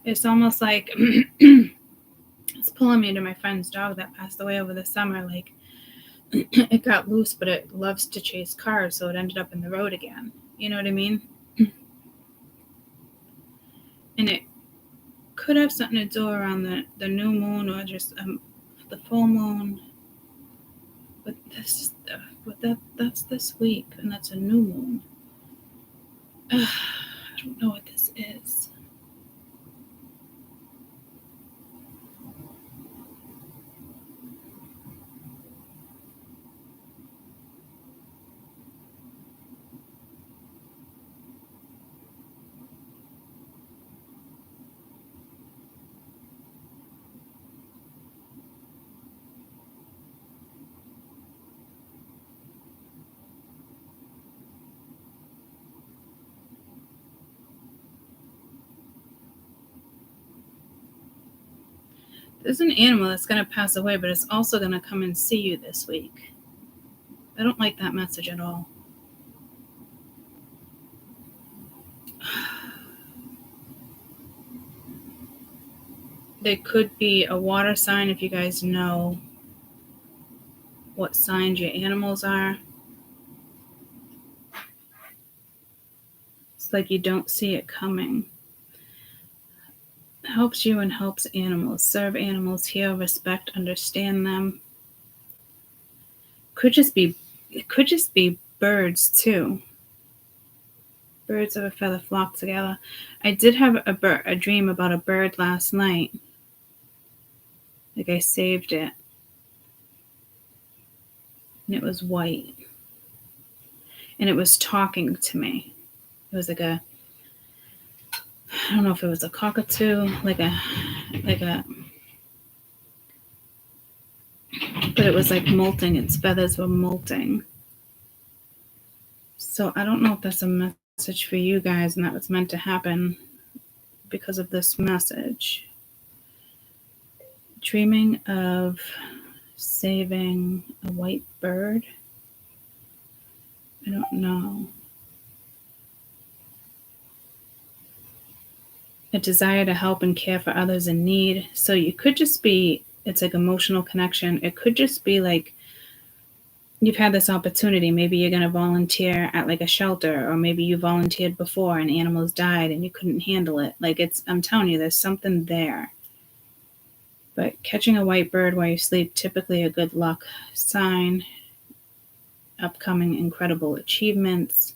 It's almost like it's pulling me to my friend's dog that passed away over the summer. Like, it got loose, but it loves to chase cars, so it ended up in the road again. You know what I mean? And it could have something to do around the new moon or just the full moon. But that's this week, and that's a new moon. I don't know what this is. There's an animal that's going to pass away, but it's also going to come and see you this week. I don't like that message at all. There could be a water sign if you guys know what signs your animals are. It's like you don't see it coming. Helps you and helps animals. Serve animals, heal, respect, understand them. It could just be birds too. Birds of a feather flock together. I did have a dream about a bird last night. Like, I saved it. And it was white. And it was talking to me. It was like I don't know if it was a cockatoo, but it was like molting. Its feathers were molting. So I don't know if that's a message for you guys and that was meant to happen because of this message. Dreaming of saving a white bird. I don't know. A desire to help and care for others in need. So you could just be, it's like emotional connection. It could just be like you've had this opportunity. Maybe you're going to volunteer at like a shelter, or maybe you volunteered before and animals died and you couldn't handle it. Like, I'm telling you, there's something there. But catching a white bird while you sleep, typically a good luck sign. Upcoming incredible achievements.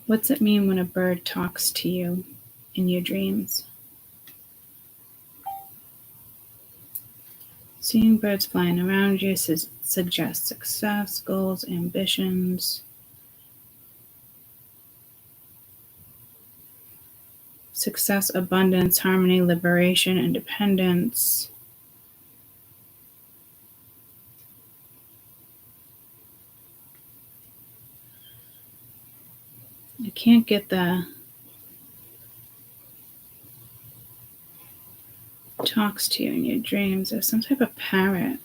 What's it mean when a bird talks to you in your dreams? Seeing birds flying around you suggests success, goals, ambitions. Success, abundance, harmony, liberation, independence. I can't get the talks to you in your dreams. There's some type of parrot.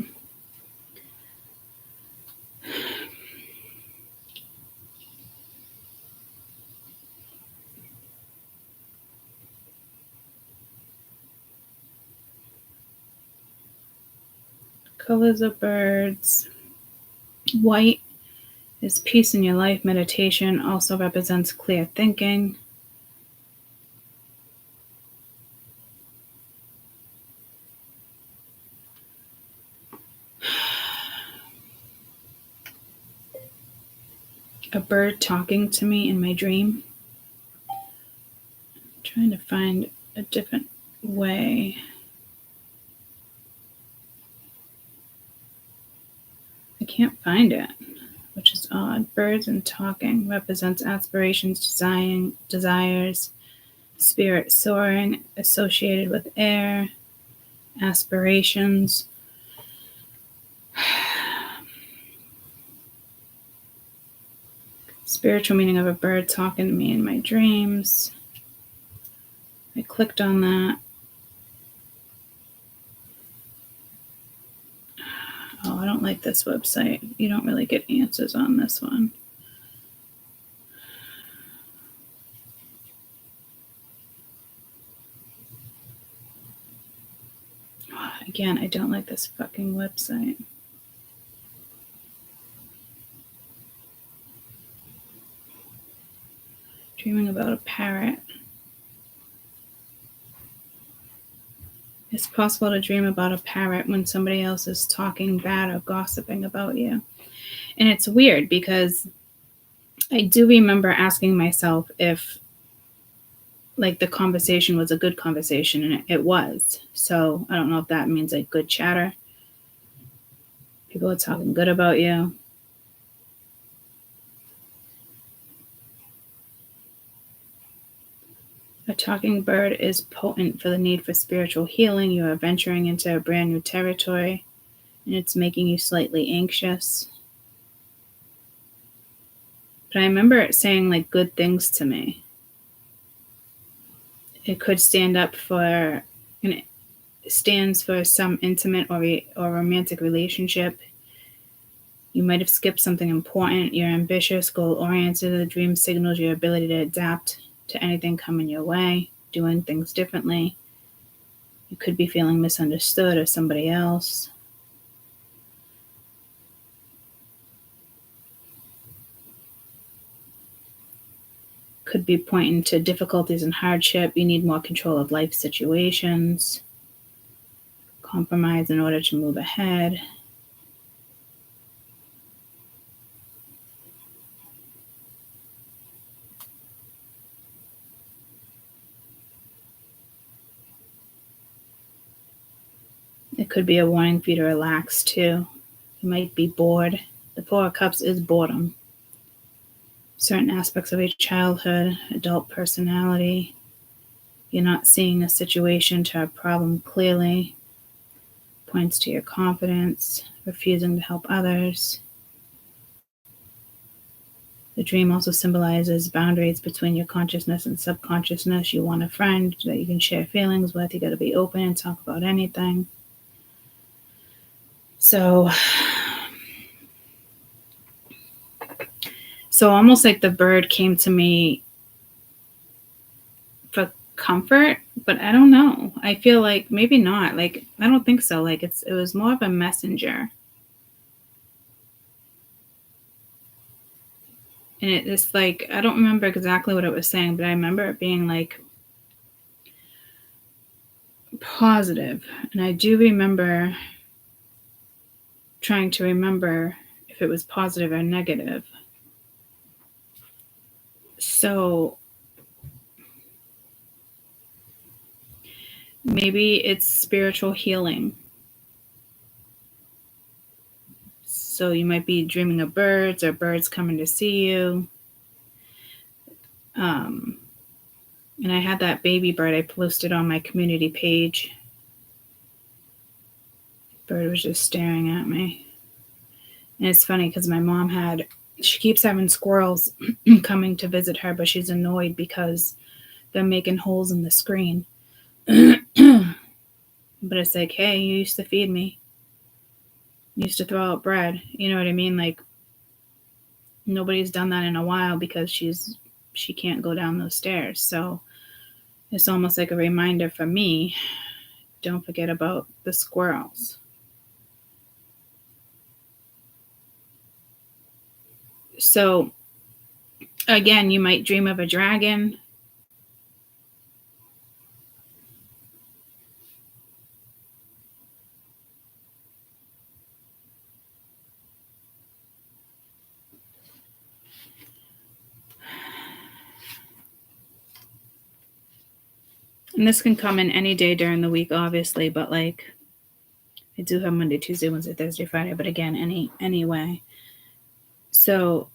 Colors of birds. White is peace in your life. Meditation also represents clear thinking. A bird talking to me in my dream. I'm trying to find a different way. can't find it, which is odd. Birds and talking represents aspirations, desires, spirit soaring, associated with air, aspirations. Spiritual meaning of a bird talking to me in my dreams. I clicked on that. Oh, I don't like this website. You don't really get answers on this one. Again, I don't like this fucking website. Dreaming about a parrot. It's possible to dream about a parrot when somebody else is talking bad or gossiping about you. And it's weird because I do remember asking myself if like the conversation was a good conversation, and it was. So I don't know if that means like good chatter. People are talking good about you. A talking bird is potent for the need for spiritual healing. You are venturing into a brand new territory, and it's making you slightly anxious. But I remember it saying like good things to me. It could stand up for, and it stands for some intimate or romantic relationship. You might have skipped something important. You're ambitious, goal-oriented. The dream signals your ability to adapt to anything coming your way, doing things differently. You could be feeling misunderstood or somebody else. Could be pointing to difficulties and hardship. You need more control of life situations. Compromise in order to move ahead. It could be a warning for you to relax too. You might be bored. The Four of Cups is boredom. Certain aspects of your childhood, adult personality. You're not seeing a situation to a problem clearly. Points to your confidence, refusing to help others. The dream also symbolizes boundaries between your consciousness and subconsciousness. You want a friend that you can share feelings with. You got to be open and talk about anything. So almost like the bird came to me for comfort, but I don't know. I feel like maybe not. Like, I don't think so. Like it was more of a messenger. And it's like, I don't remember exactly what it was saying, but I remember it being like positive. And I do remember trying to remember if it was positive or negative. So maybe it's spiritual healing. So you might be dreaming of birds or birds coming to see you. And I had that baby bird I posted on my community page. Bird was just staring at me. And it's funny because my mom she keeps having squirrels coming to visit her, but she's annoyed because they're making holes in the screen. But it's like, hey, you used to feed me. You used to throw out bread. You know what I mean? Like, nobody's done that in a while because she can't go down those stairs. So it's almost like a reminder for me, don't forget about the squirrels. So again, you might dream of a dragon. And this can come in any day during the week, obviously, but like, I do have Monday, Tuesday, Wednesday, Thursday, Friday, but again, anyway. So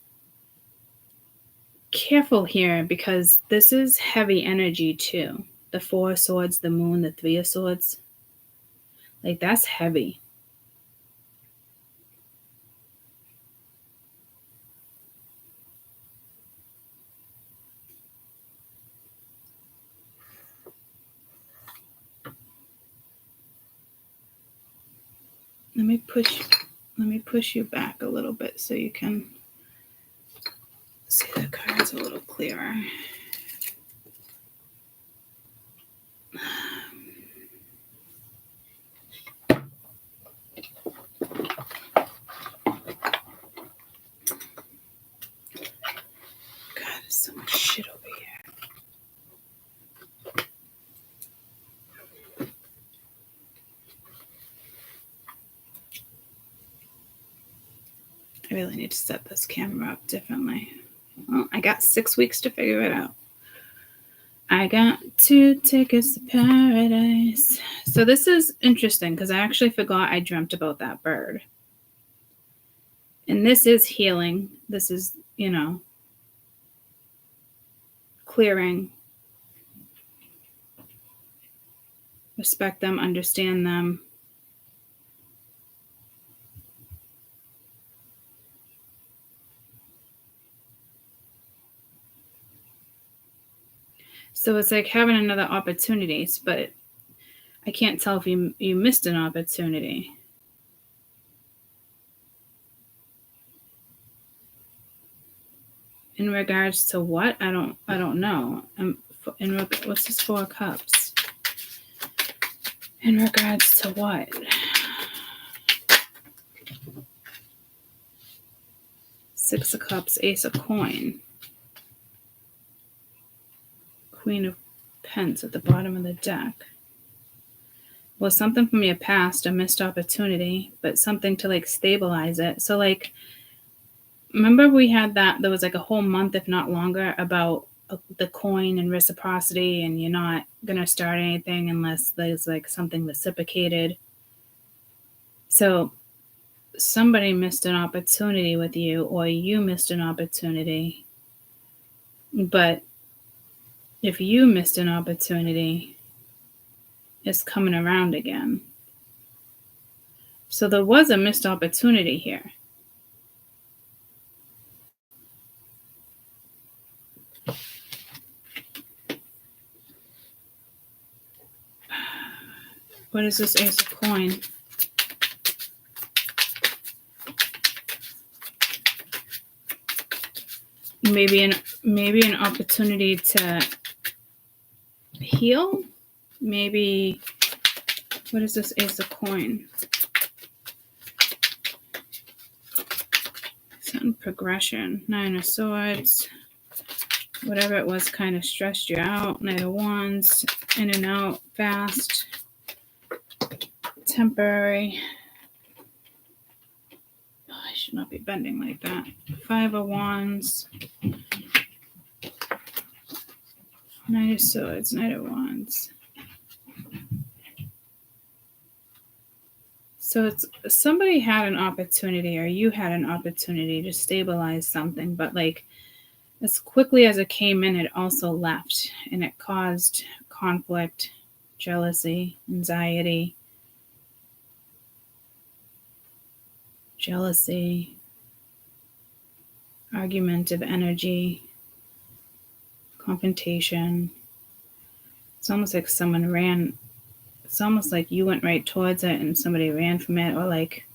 careful here, because this is heavy energy too. The 4 of Swords, the Moon, the 3 of Swords. Like, that's heavy. Let me push you back a little bit so you can see the cards a little clearer. God, there's so much shit over here. I really need to set this camera up differently. Well, I got 6 weeks to figure it out. I got 2 tickets to paradise. So this is interesting because I actually forgot I dreamt about that bird. And this is healing. This is, clearing. Respect them, understand them. So it's like having another opportunity, but I can't tell if you missed an opportunity. In regards to what? I don't know. What's this 4 of Cups? In regards to what? Six of Cups, Ace of Coin. Queen of Pence at the bottom of the deck. Well, something from your past, a missed opportunity, but something to like stabilize it. So like, remember we had that, there was like a whole month, if not longer, about the coin and reciprocity, and you're not going to start anything unless there's like something reciprocated. So somebody missed an opportunity with you, or you missed an opportunity. But if you missed an opportunity, it's coming around again. So there was a missed opportunity here. What is this Ace of Coin? Maybe an opportunity to heal. Maybe, what is this Ace of Coin? Something progression. 9 of Swords. Whatever it was kind of stressed you out. Knight of Wands. In and out. Fast. Temporary. Oh, I should not be bending like that. 5 of Wands. Knight of Swords. Knight of Wands. So it's somebody had an opportunity, or you had an opportunity to stabilize something, but like as quickly as it came in, it also left, and it caused conflict, jealousy, anxiety, argumentative energy, confrontation. It's almost like someone ran. It's almost like you went right towards it and somebody ran from it, or like,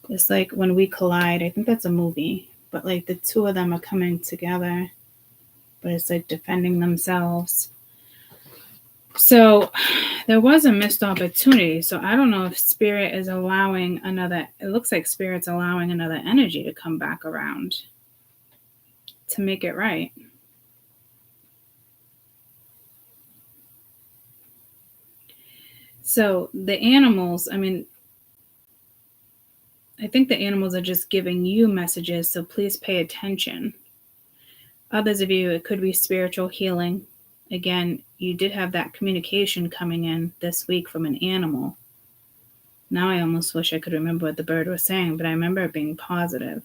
it's like When We Collide. I think that's a movie, but like the two of them are coming together, but it's like defending themselves. So there was a missed opportunity. So I don't know if Spirit is allowing another, it looks like Spirit's allowing another energy to come back around to make it right. So the animals, I think the animals are just giving you messages, so please pay attention. Others of you, it could be spiritual healing. Again, you did have that communication coming in this week from an animal. Now I almost wish I could remember what the bird was saying, but I remember it being positive.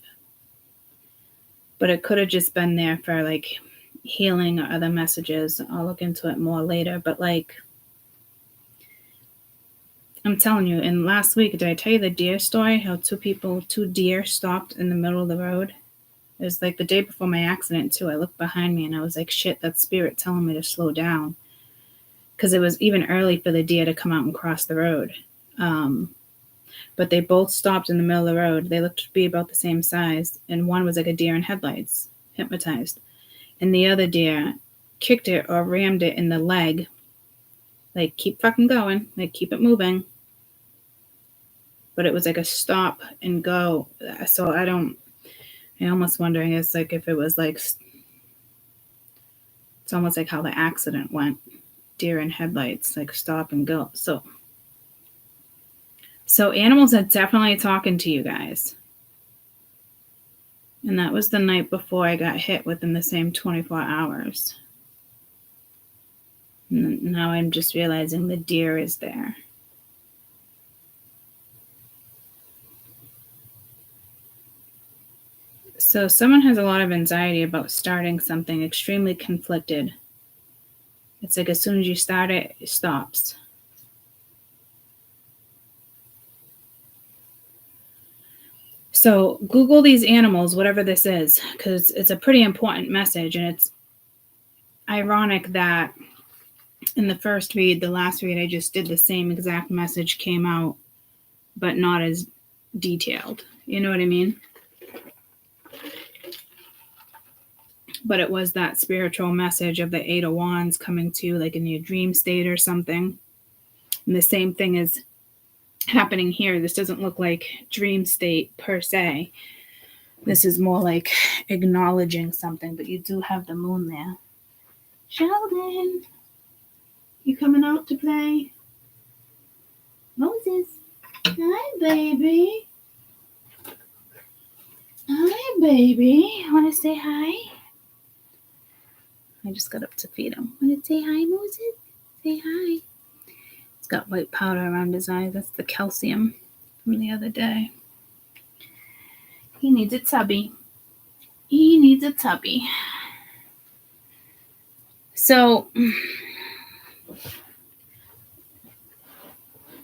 But it could have just been there for like healing or other messages. I'll look into it more later. But like, I'm telling you, and last week, did I tell you the deer story? How two deer stopped in the middle of the road? It was like the day before my accident too. I looked behind me and I was like, shit, that's spirit telling me to slow down. Because it was even early for the deer to come out and cross the road. But they both stopped in the middle of the road. They looked to be about the same size. And one was like a deer in headlights, hypnotized. And the other deer kicked it or rammed it in the leg. Like, keep fucking going. Like, keep it moving. But it was like a stop and go. So I'm almost wondering, it's like if it was like, it's almost like how the accident went. Deer in headlights, like stop and go. So animals are definitely talking to you guys. And that was the night before I got hit within the same 24 hours. And now I'm just realizing the deer is there. So someone has a lot of anxiety about starting something, extremely conflicted. It's like as soon as you start it, it stops. So Google these animals, whatever this is, because it's a pretty important message. And it's ironic that in the first read, the last read I just did, the same exact message came out, but not as detailed. You know what I mean? But it was that spiritual message of the Eight of Wands coming to you like in your dream state or something. And the same thing is happening here. This doesn't look like dream state per se. This is more like acknowledging something, but you do have the moon there. Sheldon, you coming out to play? Moses, hi, baby. Hi, baby. Want to say hi? I just got up to feed him. Want to say hi, Moses? Say hi. He's got white powder around his eyes. That's the calcium from the other day. He needs a tubby. He needs a tubby. So,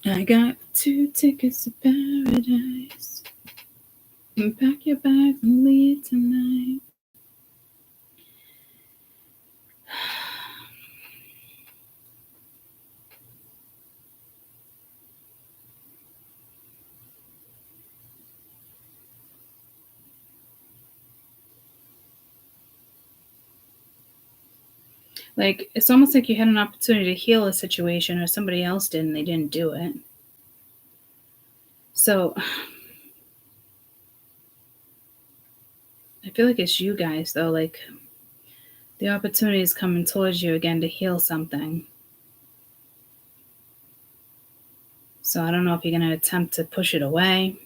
I got 2 tickets to paradise. And pack your bags and leave tonight. Like, it's almost like you had an opportunity to heal a situation or somebody else did and they didn't do it. So, I feel like it's you guys, though. Like, the opportunity is coming towards you again to heal something. So, I don't know if you're going to attempt to push it away.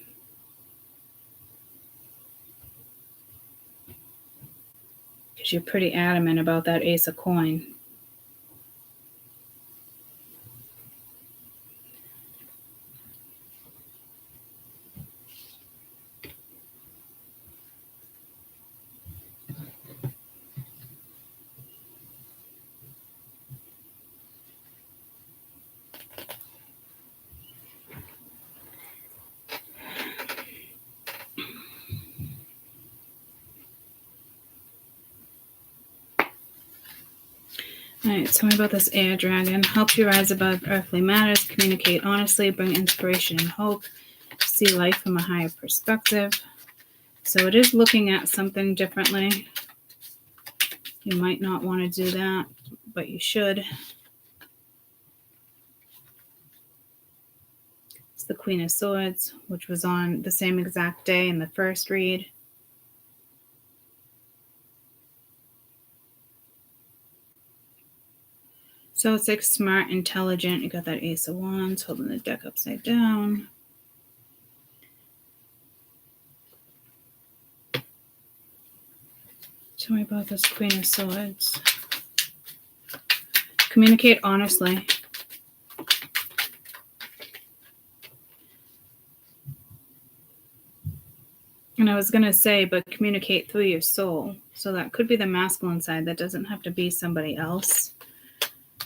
Because you're pretty adamant about that Ace of Coin. All right, tell me about this air dragon. Help you rise above earthly matters, communicate honestly, bring inspiration and hope, see life from a higher perspective. So it is looking at something differently. You might not want to do that, but you should. It's the Queen of Swords, which was on the same exact day in the first read. So it's like smart, intelligent. You got that Ace of Wands holding the deck upside down. Tell me about this Queen of Swords. Communicate honestly. And I was going to say, but communicate through your soul. So that could be the masculine side. That doesn't have to be somebody else.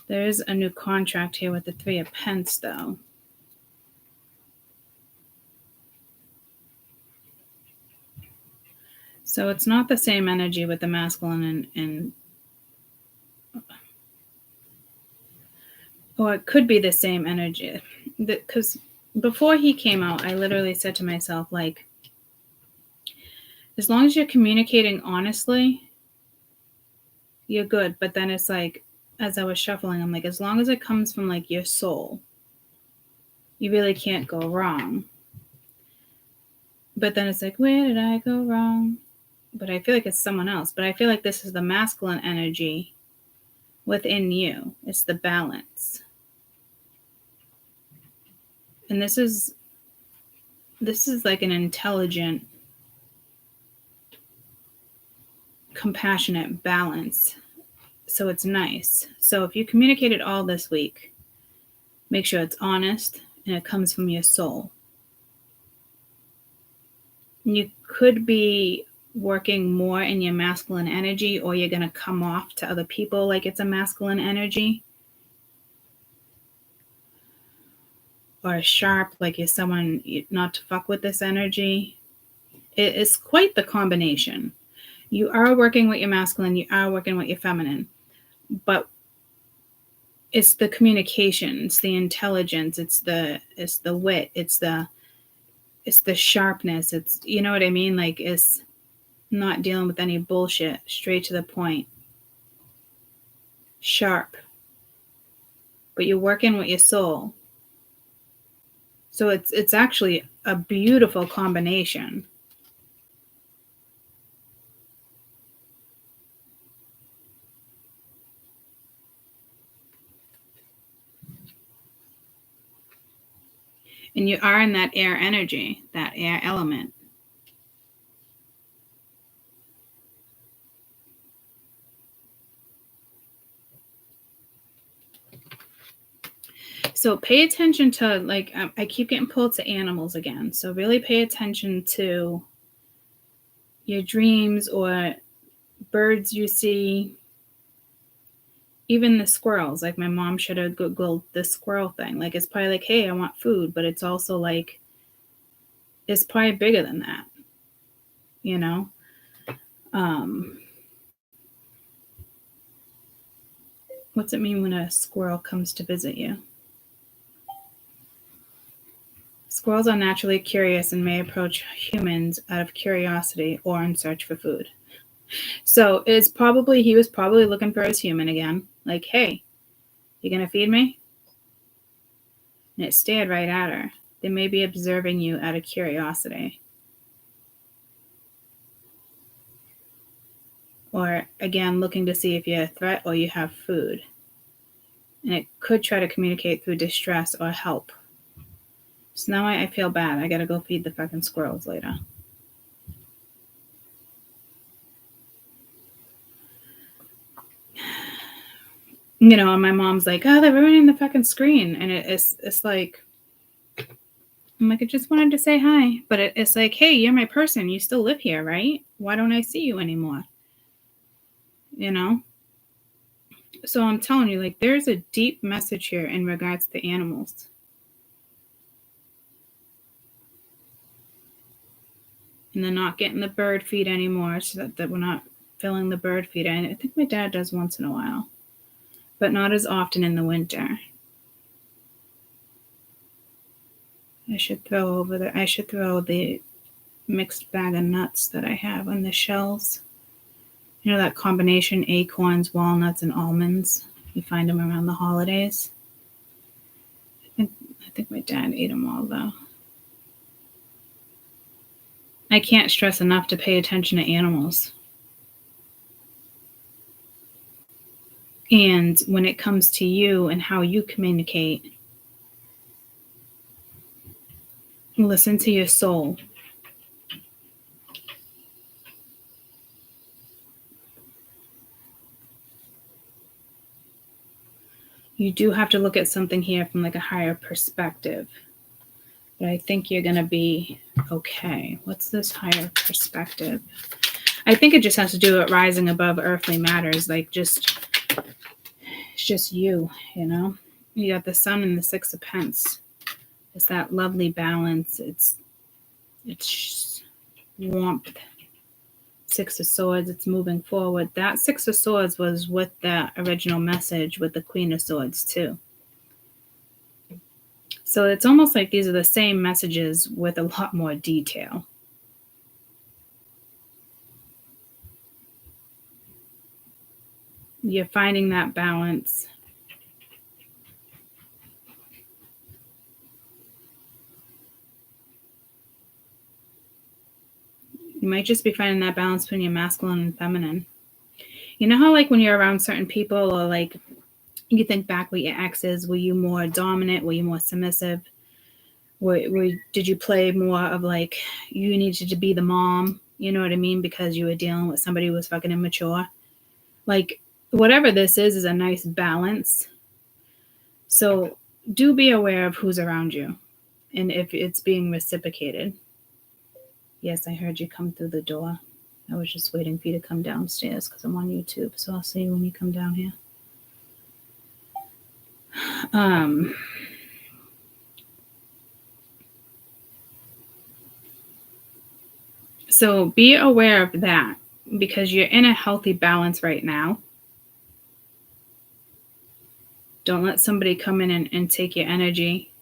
There is a new contract here with the 3 of Pence, though. So it's not the same energy with the masculine and or it could be the same energy. Because before he came out, I literally said to myself, like, as long as you're communicating honestly, you're good. But then it's like, as I was shuffling, I'm like, as long as it comes from like your soul, you really can't go wrong. But then it's like, where did I go wrong? But I feel like it's someone else. But I feel like this is the masculine energy within you. It's the balance. And this is like an intelligent, compassionate balance. So it's nice. So if you communicate it all this week, make sure it's honest and it comes from your soul. You could be working more in your masculine energy, or you're going to come off to other people like it's a masculine energy. Or sharp, like you're someone not to fuck with this energy. It is quite the combination. You are working with your masculine, you are working with your feminine, but it's the communication, it's the intelligence, it's the wit, it's the sharpness, it's, you know what I mean? Like, it's not dealing with any bullshit, straight to the point, sharp, but you're working with your soul. So it's actually a beautiful combination. And you are in that air energy, that air element. So pay attention to, like, I keep getting pulled to animals again. So really pay attention to your dreams or birds you see. Even the squirrels. Like, my mom should have Googled the squirrel thing. Like, it's probably like, hey, I want food. But it's also like, it's probably bigger than that. You know? What's it mean when a squirrel comes to visit you? Squirrels are naturally curious and may approach humans out of curiosity or in search for food. So he was probably looking for his human again. Like, hey, you gonna feed me? And it stared right at her. They may be observing you out of curiosity. Or, again, looking to see if you're a threat or you have food. And it could try to communicate through distress or help. So now I feel bad. I gotta go feed the fucking squirrels later. You know, and my mom's like, oh, they're ruining the fucking screen. And it's like, I'm like, I just wanted to say hi. But it's like, hey, you're my person. You still live here, right? Why don't I see you anymore? You know? So I'm telling you, like, there's a deep message here in regards to animals. And they're not getting the bird feed anymore, so that we're not filling the bird feed. I think my dad does once in a while, but not as often in the winter. I should throw the mixed bag of nuts that I have on the shelves. You know, that combination, acorns, walnuts, and almonds. You find them around the holidays. I think my dad ate them all, though. I can't stress enough to pay attention to animals. And when it comes to you and how you communicate, listen to your soul. You do have to look at something here from like a higher perspective. But I think you're going to be okay. What's this higher perspective? I think it just has to do with rising above earthly matters. Like it's just you, you know? You got the Sun and the Six of Pence. It's that lovely balance. It's warmth. Six of Swords, it's moving forward. That Six of Swords was with the original message with the Queen of Swords too. So it's almost like these are the same messages with a lot more detail. You're finding that balance. You might just be finding that balance between your masculine and feminine. You know how like when you're around certain people, or like you think back with your exes, were you more dominant? Were you more submissive? Did you play more of like you needed to be the mom? You know what I mean? Because you were dealing with somebody who was fucking immature. Like whatever this is a nice balance. So do be aware of who's around you and if it's being reciprocated. Yes, I heard you come through the door. I was just waiting for you to come downstairs because I'm on YouTube. So I'll see you when you come down here. So be aware of that because you're in a healthy balance right now. Don't let somebody come in and take your energy.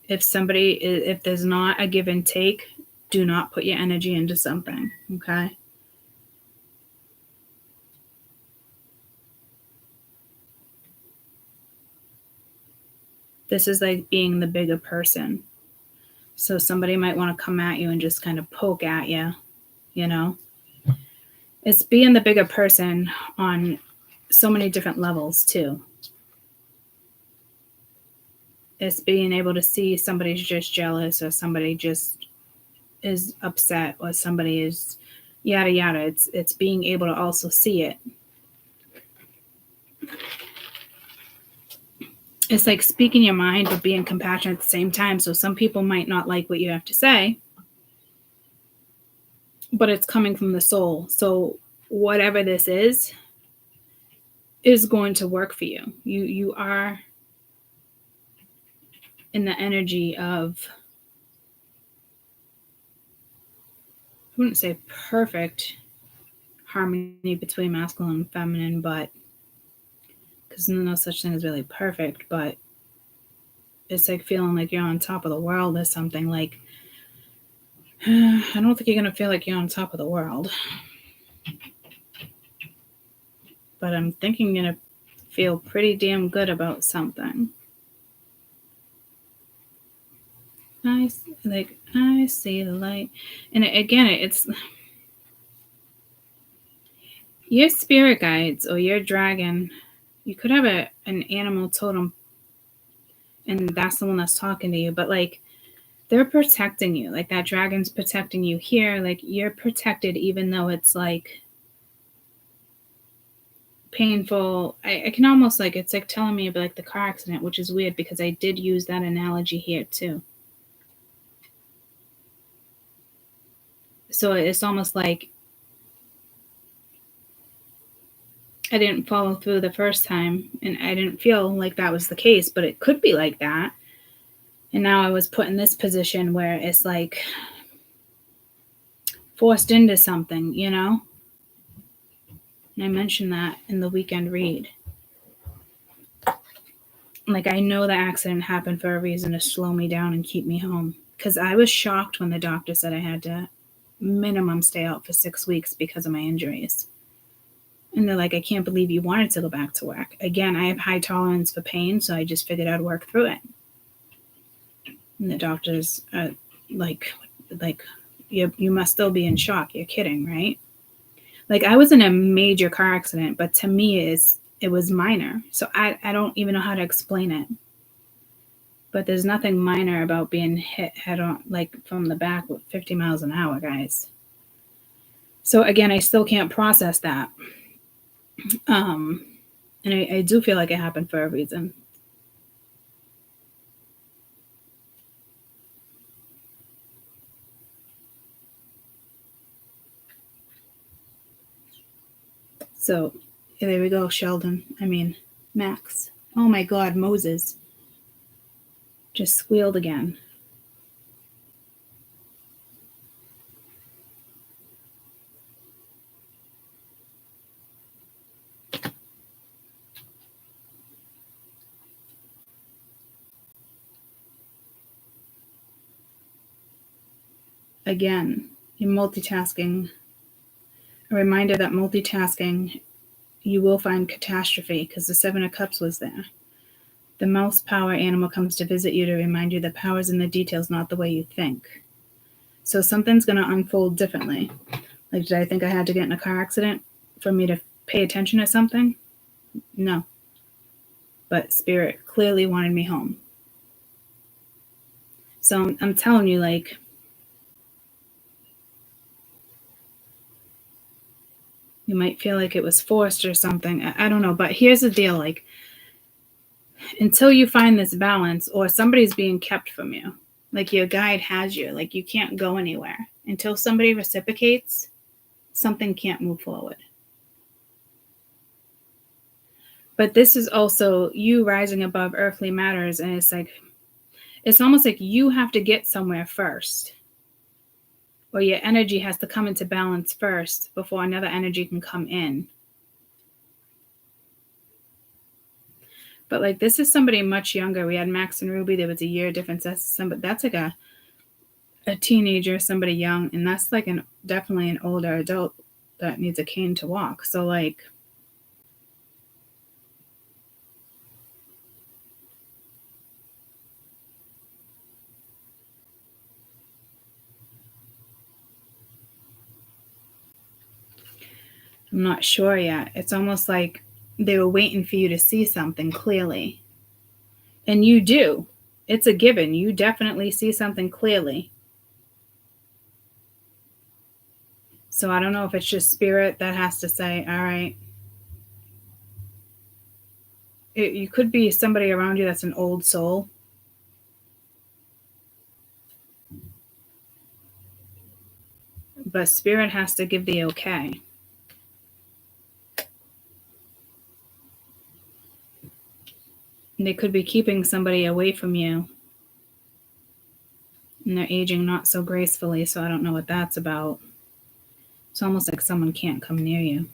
If there's not a give and take, do not put your energy into something, okay? This is like being the bigger person. So somebody might want to come at you and just kind of poke at you, you know? It's being the bigger person on so many different levels too. It's being able to see somebody's just jealous or somebody just is upset or somebody is yada yada. It's being able to also see it. It's like speaking your mind but being compassionate at the same time. So some people might not like what you have to say, but it's coming from the soul. So whatever this is going to work for you. You are in the energy of, I wouldn't say perfect harmony between masculine and feminine, but because no such thing as really perfect, but it's like feeling like you're on top of the world or something. Like I don't think you're going to feel like you're on top of the world, but I'm thinking you're going to feel pretty damn good about something. I see the light. And again, it's your spirit guides or your dragon. You could have an animal totem and that's the one that's talking to you, but like they're protecting you. Like that dragon's protecting you here. Like you're protected even though it's like painful. I can almost like, it's like telling me about like the car accident, which is weird because I did use that analogy here too. So it's almost like I didn't follow through the first time and I didn't feel like that was the case, but it could be like that. And now I was put in this position where it's like forced into something, you know? And I mentioned that in the weekend read. Like I know the accident happened for a reason to slow me down and keep me home. Because I was shocked when the doctor said I had to minimum stay out for 6 weeks because of my injuries. And they're like, I can't believe you wanted to go back to work. Again, I have high tolerance for pain, so I just figured I'd work through it. And the doctors are like you must still be in shock. You're kidding, right? Like I was in a major car accident, but to me it was minor. So I don't even know how to explain it. But there's nothing minor about being hit head on, like from the back with 50 miles an hour, guys. So again, I still can't process that. And I do feel like it happened for a reason. So there we go, Sheldon. Max. Oh my God, Moses. Just squealed again. Again, you're multitasking. A reminder that multitasking, you will find catastrophe because the Seven of Cups was there. The mouse power animal comes to visit you to remind you that power is in the details, not the way you think. So something's going to unfold differently. Like, did I think I had to get in a car accident for me to pay attention to something? No. But Spirit clearly wanted me home. So I'm telling you, like, you might feel like it was forced or something. I don't know. But here's the deal. Like, until you find this balance or somebody's being kept from you, like your guide has you, like you can't go anywhere. Until somebody reciprocates, something can't move forward. But this is also you rising above earthly matters. And it's almost like you have to get somewhere first. Or your energy has to come into balance first before another energy can come in. But like this is somebody much younger. We had Max and Ruby. There was a year difference. That's like a teenager, somebody young, and that's like definitely an older adult that needs a cane to walk. So like I'm not sure yet. It's almost like they were waiting for you to see something clearly. And you do. It's a given. You definitely see something clearly. So I don't know if it's just Spirit that has to say, all right. You could be somebody around you that's an old soul. But Spirit has to give the okay. They could be keeping somebody away from you. And they're aging not so gracefully, so I don't know what that's about. It's almost like someone can't come near you.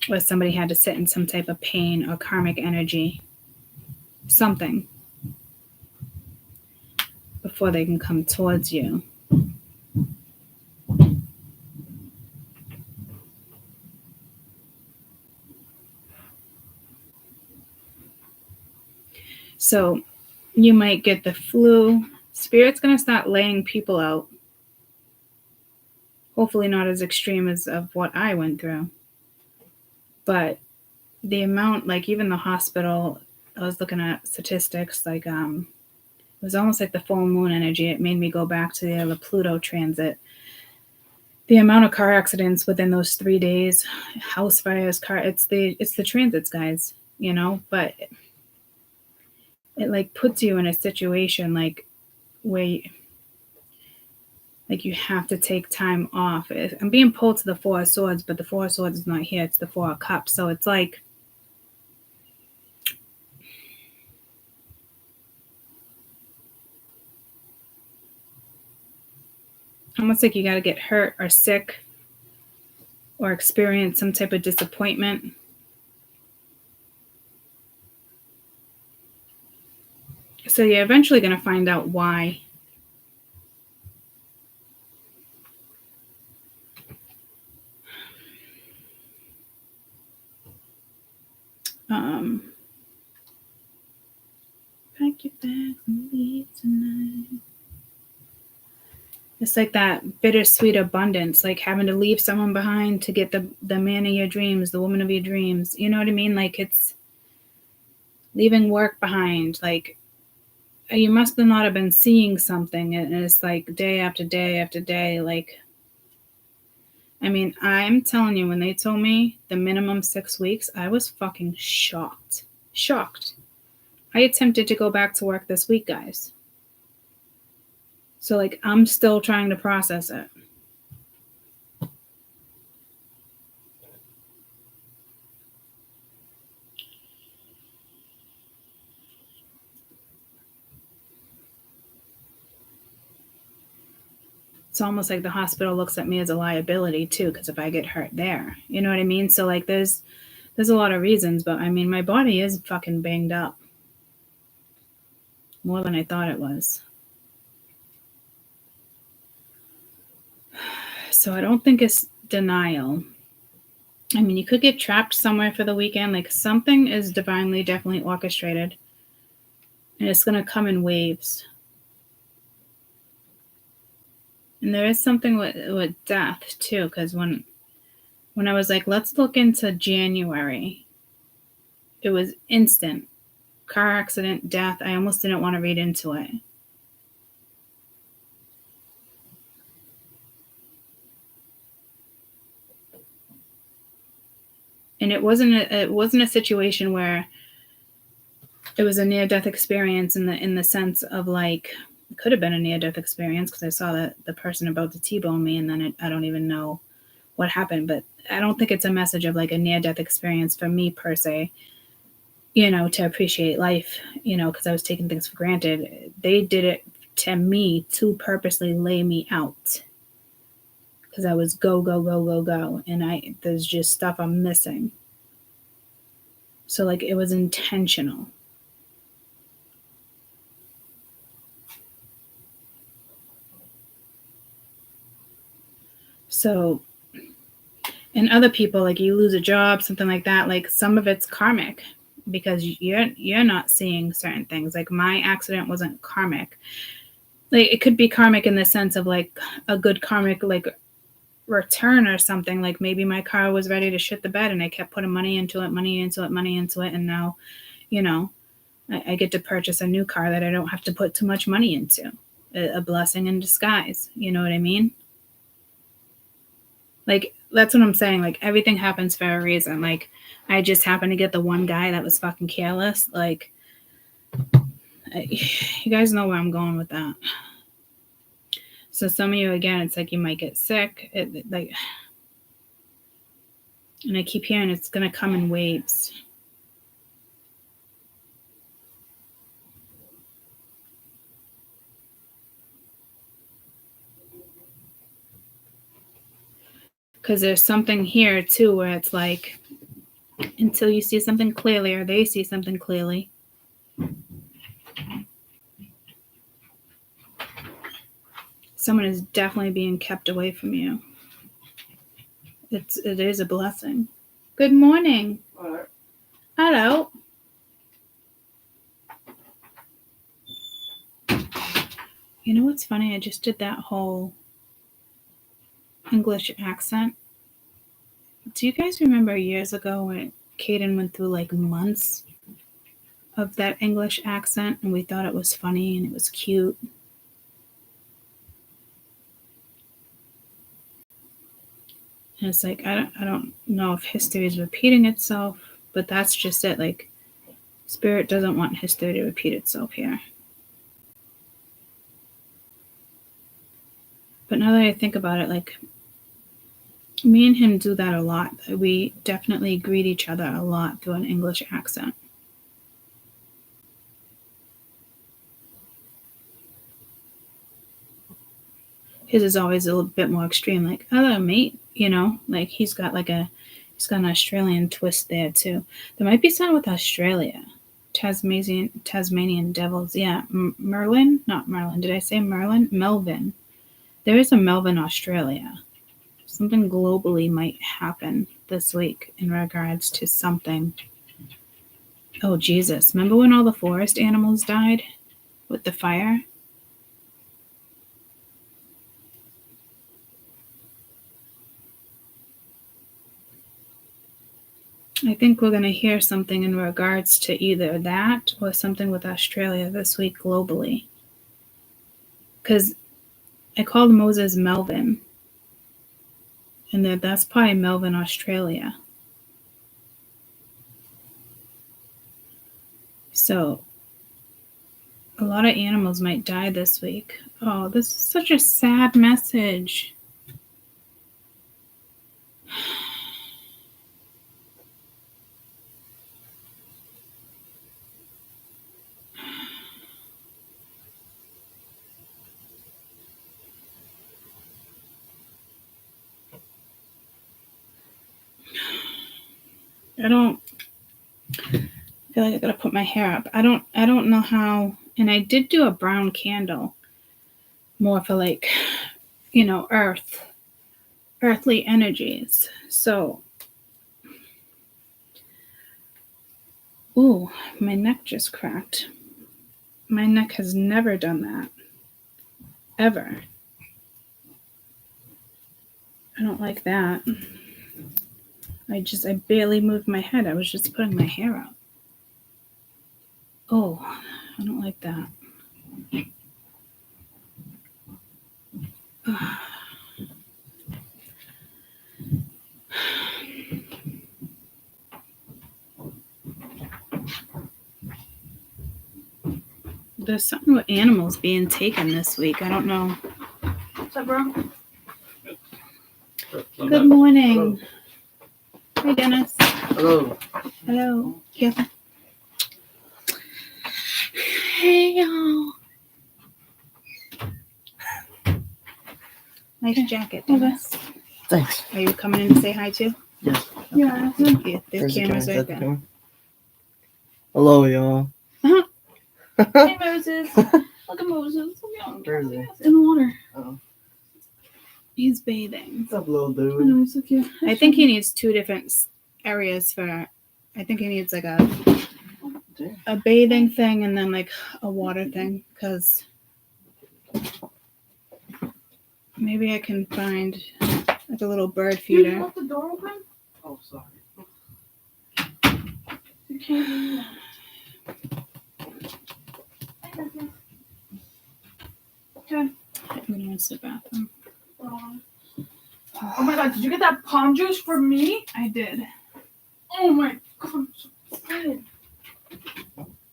Or somebody had to sit in some type of pain or karmic energy. Something. Before they can come towards you. So you might get the flu. Spirit's going to start laying people out. Hopefully not as extreme as of what I went through. But the amount, like even the hospital, I was looking at statistics, like it was almost like the full moon energy. It made me go back to the Pluto transit. The amount of car accidents within those 3 days, house fires, it's the transits, guys, you know, but it like puts you in a situation like where you have to take time off. I'm being pulled to the Four of Swords, but the Four of Swords is not here. It's the Four of Cups. So it's like almost like you got to get hurt or sick or experience some type of disappointment. So you're eventually going to find out why. Pack your bags and leave tonight. It's like that bittersweet abundance, like having to leave someone behind to get the man of your dreams, the woman of your dreams. You know what I mean? Like it's leaving work behind. Like you must not have been seeing something, and it's like day after day after day. Like, I mean, I'm telling you, when they told me the minimum 6 weeks, I was fucking shocked. Shocked. I attempted to go back to work this week, guys. So, like, I'm still trying to process it. it's almost like the hospital looks at me as a liability too, because if I get hurt there, you know what I mean? So like there's a lot of reasons, but I mean my body is fucking banged up. More than I thought it was. So I don't think it's denial. I mean, you could get trapped somewhere for the weekend. Like something is divinely, definitely orchestrated. And it's going to come in waves. And there is something with death too, because when I was like, let's look into January, it was instant. Car accident, death. I almost didn't want to read into it. And it wasn't a situation where it was a near-death experience in the sense of like, it could have been a near-death experience because I saw that the person about to T-bone me, and then I don't even know what happened. But I don't think it's a message of like a near-death experience for me per se, you know, to appreciate life, you know, because I was taking things for granted. They did it to me to purposely lay me out because I was go, and there's just stuff I'm missing. So like it was intentional. So, and other people, like you lose a job, something like that, like some of it's karmic because you're not seeing certain things. Like my accident wasn't karmic. Like it could be karmic in the sense of like a good karmic like return or something. Like maybe my car was ready to shit the bed and I kept putting money into it, and now, you know, I get to purchase a new car that I don't have to put too much money into. A blessing in disguise. You know what I mean? Like, that's what I'm saying. Like, everything happens for a reason. Like, I just happened to get the one guy that was fucking careless. Like, you guys know where I'm going with that. So some of you, again, it's like you might get sick. And I keep hearing it's going to come in waves. Because there's something here, too, where it's like, until you see something clearly or they see something clearly, someone is definitely being kept away from you. It is a blessing. Good morning. Hello. You know what's funny? I just did that whole English accent. Do you guys remember years ago when Kaden went through like months of that English accent and we thought it was funny and it was cute? And it's like, I don't know if history is repeating itself, but that's just it. Like, Spirit doesn't want history to repeat itself here. But now that I think about it, like, me and him do that a lot. We definitely greet each other a lot through an English accent. His is always a little bit more extreme, like, hello, mate, you know? Like, he's got an Australian twist there, too. There might be something with Australia. Tasmanian devils. Yeah, Merlin? Not Merlin. Did I say Merlin? Melvin. There is a Melvin, Australia. Something globally might happen this week in regards to something. Oh, Jesus. Remember when all the forest animals died with the fire? I think we're going to hear something in regards to either that or something with Australia this week globally. Because I called Moses Melvin. And that's probably Melvin, Australia. So a lot of animals might die this week. Oh, this is such a sad message. I don't feel like I gotta put my hair up. I don't know how. And I did do a brown candle, more for like, earthly energies. So, ooh, my neck just cracked. My neck has never done that, ever. I don't like that. I barely moved my head. I was just putting my hair up. Oh, I don't like that. There's something with animals being taken this week. I don't know. What's up, bro? Good morning. Hi, Dennis. Hello. Hello. Yeah. Hey, y'all. Nice jacket, Dennis. Thanks. Are you coming in to say hi too? Yes. Yeah. Thank you. The Where's camera's camera? right there. Camera? Hello, y'all. Hey, Moses. Look at Moses. Where is he? In the water. Oh. He's bathing. What's up, little I dude? know, he's so cute. I think he needs 2 different areas for. I think he needs like a bathing thing and then like a water thing, because maybe I can find like a little bird feeder. You left the door open? Oh, sorry. You can't do that. I'm gonna use the bathroom. Oh my god, did you get that palm juice for me? I did. Oh my god.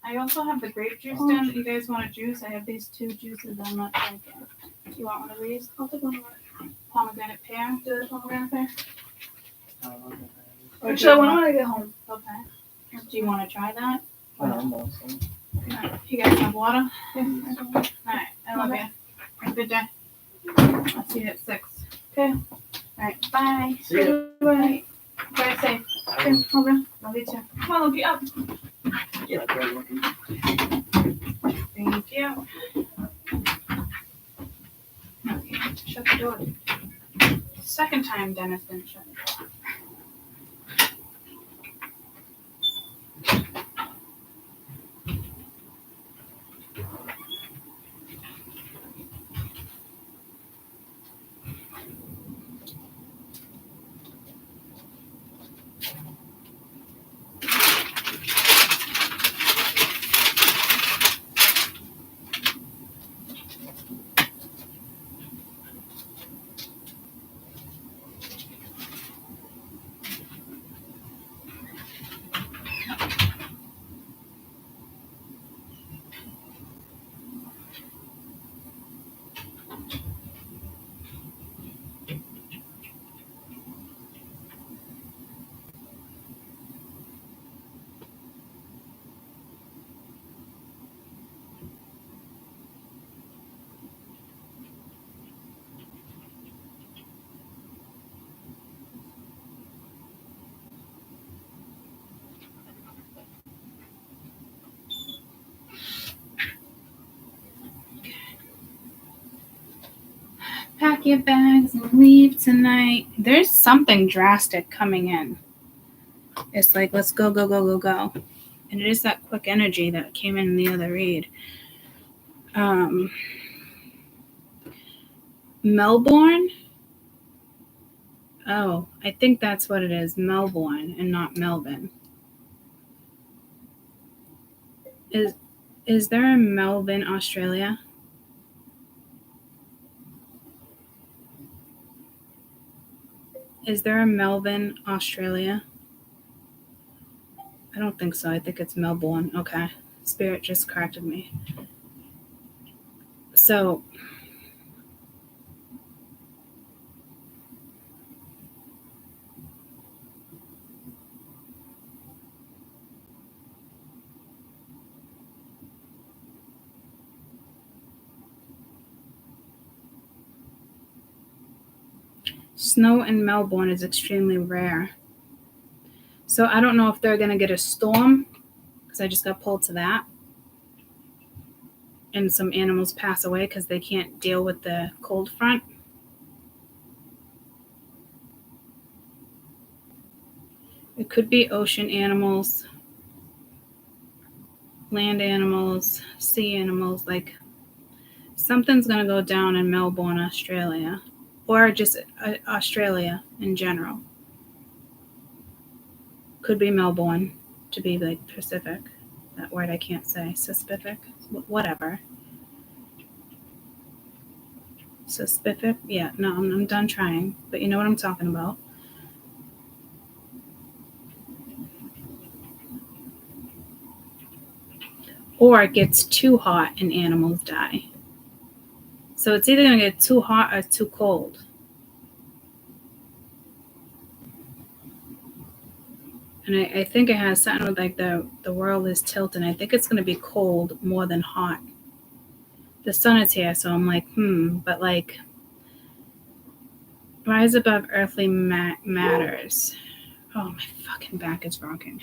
I also have the grape juice down. You guys want a juice? I have these 2 juices I'm not drinking. Do you want one of these? I'll take one of Pomegranate pear? the pomegranate pear. Or Actually, I want when I get home. Okay. Do you want to try that? I'm awesome. You guys have water? Yeah. Alright, I love you. Have a good day. I'll see you at 6. Okay. Alright, bye. See ya. Bye. Drive safe. Okay, over. Love you too. Come on, look, get up. Yeah, great looking. Thank you. Okay, shut the door. Second time Dennis didn't shut the door. Pack your bags and leave tonight. There's something drastic coming in. It's like, let's go, go, go, go, go. And it is that quick energy that came in the other read. Melbourne? Oh, I think that's what it is. Melbourne and not Melbourne. Is there a Melbourne, Australia? Is there a Melbourne, Australia? I don't think so. I think it's Melbourne. Okay. Spirit just corrected me. So, snow in Melbourne is extremely rare. So I don't know if they're going to get a storm, because I just got pulled to that. And some animals pass away because they can't deal with the cold front. It could be ocean animals, land animals, sea animals. Like something's going to go down in Melbourne, Australia, or just Australia in general. Could be Melbourne, to be like Pacific. That word I can't say. Pacific, whatever. Pacific? Yeah, no, I'm done trying. But you know what I'm talking about. Or it gets too hot and animals die. So it's either going to get too hot or too cold. And I think it has something with like the world is tilting. I think it's going to be cold more than hot. The sun is here, so I'm like, but like, rise above earthly matters. Oh, my fucking back is rocking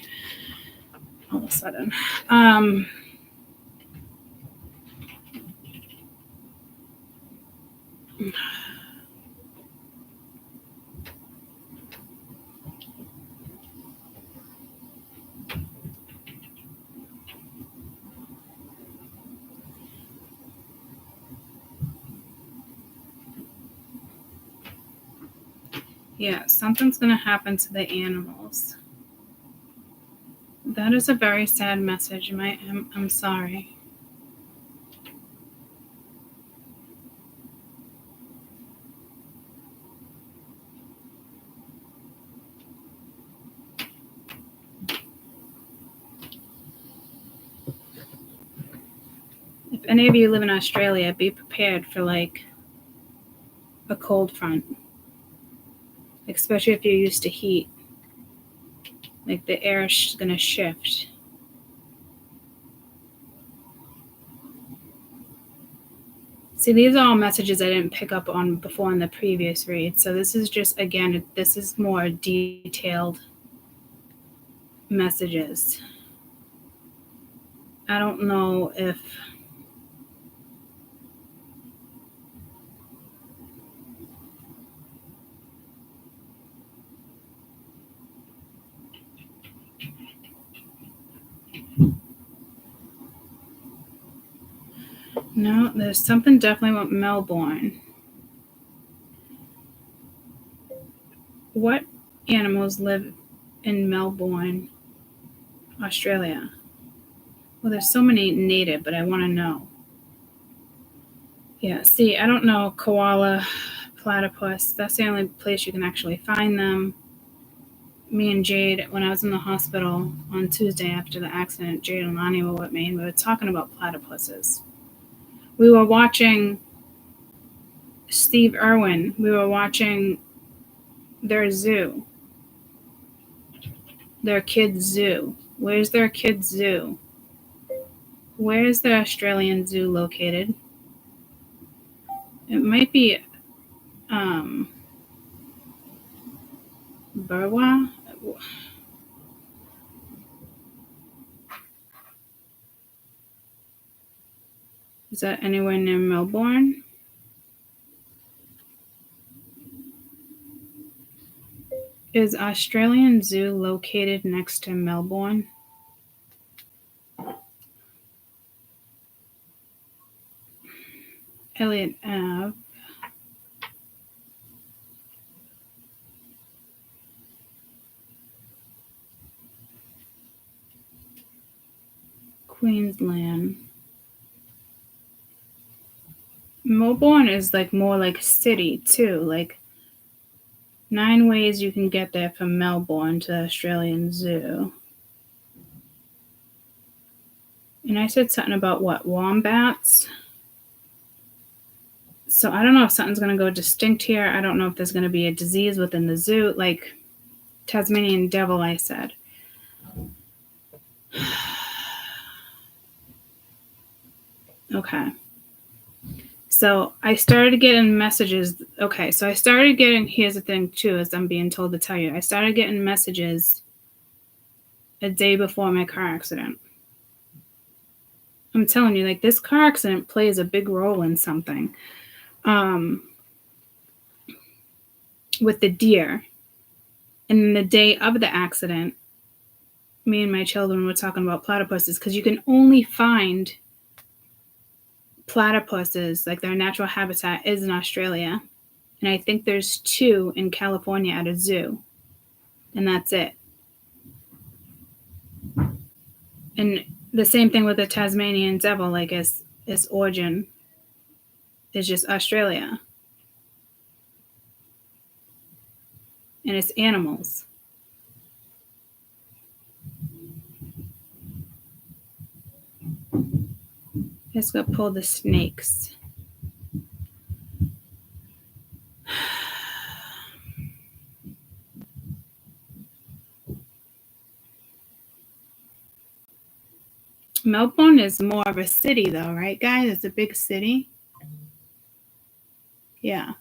all of a sudden. Yeah, something's going to happen to the animals. That is a very sad message. I'm sorry. If any of you live in Australia, be prepared for like a cold front. Especially if you're used to heat. Like the air is going to shift. See, these are all messages I didn't pick up on before in the previous read. So this is just, again, this is more detailed messages. I don't know if... No, there's something definitely with Melbourne. What animals live in Melbourne, Australia? Well, there's so many native, but I want to know. Yeah, see, I don't know koala, platypus. That's the only place you can actually find them. Me and Jade, when I was in the hospital on Tuesday after the accident, Jade and Lonnie were with me, and we were talking about platypuses. We were watching Steve Irwin. We were watching their zoo. Their kids' zoo. Where's their kids' zoo? Where is the Australian zoo located? It might be Burwa. Is that anywhere near Melbourne? Is Australian Zoo located next to Melbourne? Elliott Ave. Queensland. Melbourne is like more like a city too. Like 9 ways you can get there from Melbourne to the Australian Zoo. And I said something about what? Wombats? So I don't know if something's going to go distinct here. I don't know if there's going to be a disease within the zoo. Like Tasmanian devil, I said. Okay. So I started getting messages. Okay, so I started getting, here's the thing too, as I'm being told to tell you. I started getting messages a day before my car accident. I'm telling you, like, this car accident plays a big role in something. With the deer. And the day of the accident, me and my children were talking about platypuses, because you can only find platypuses, like their natural habitat is in Australia. And I think there's 2 in California at a zoo. And that's it. And the same thing with the Tasmanian devil, like its origin is just Australia. And it's animals. Let's go pull the snakes. Melbourne is more of a city though, right guys? It's a big city. Yeah.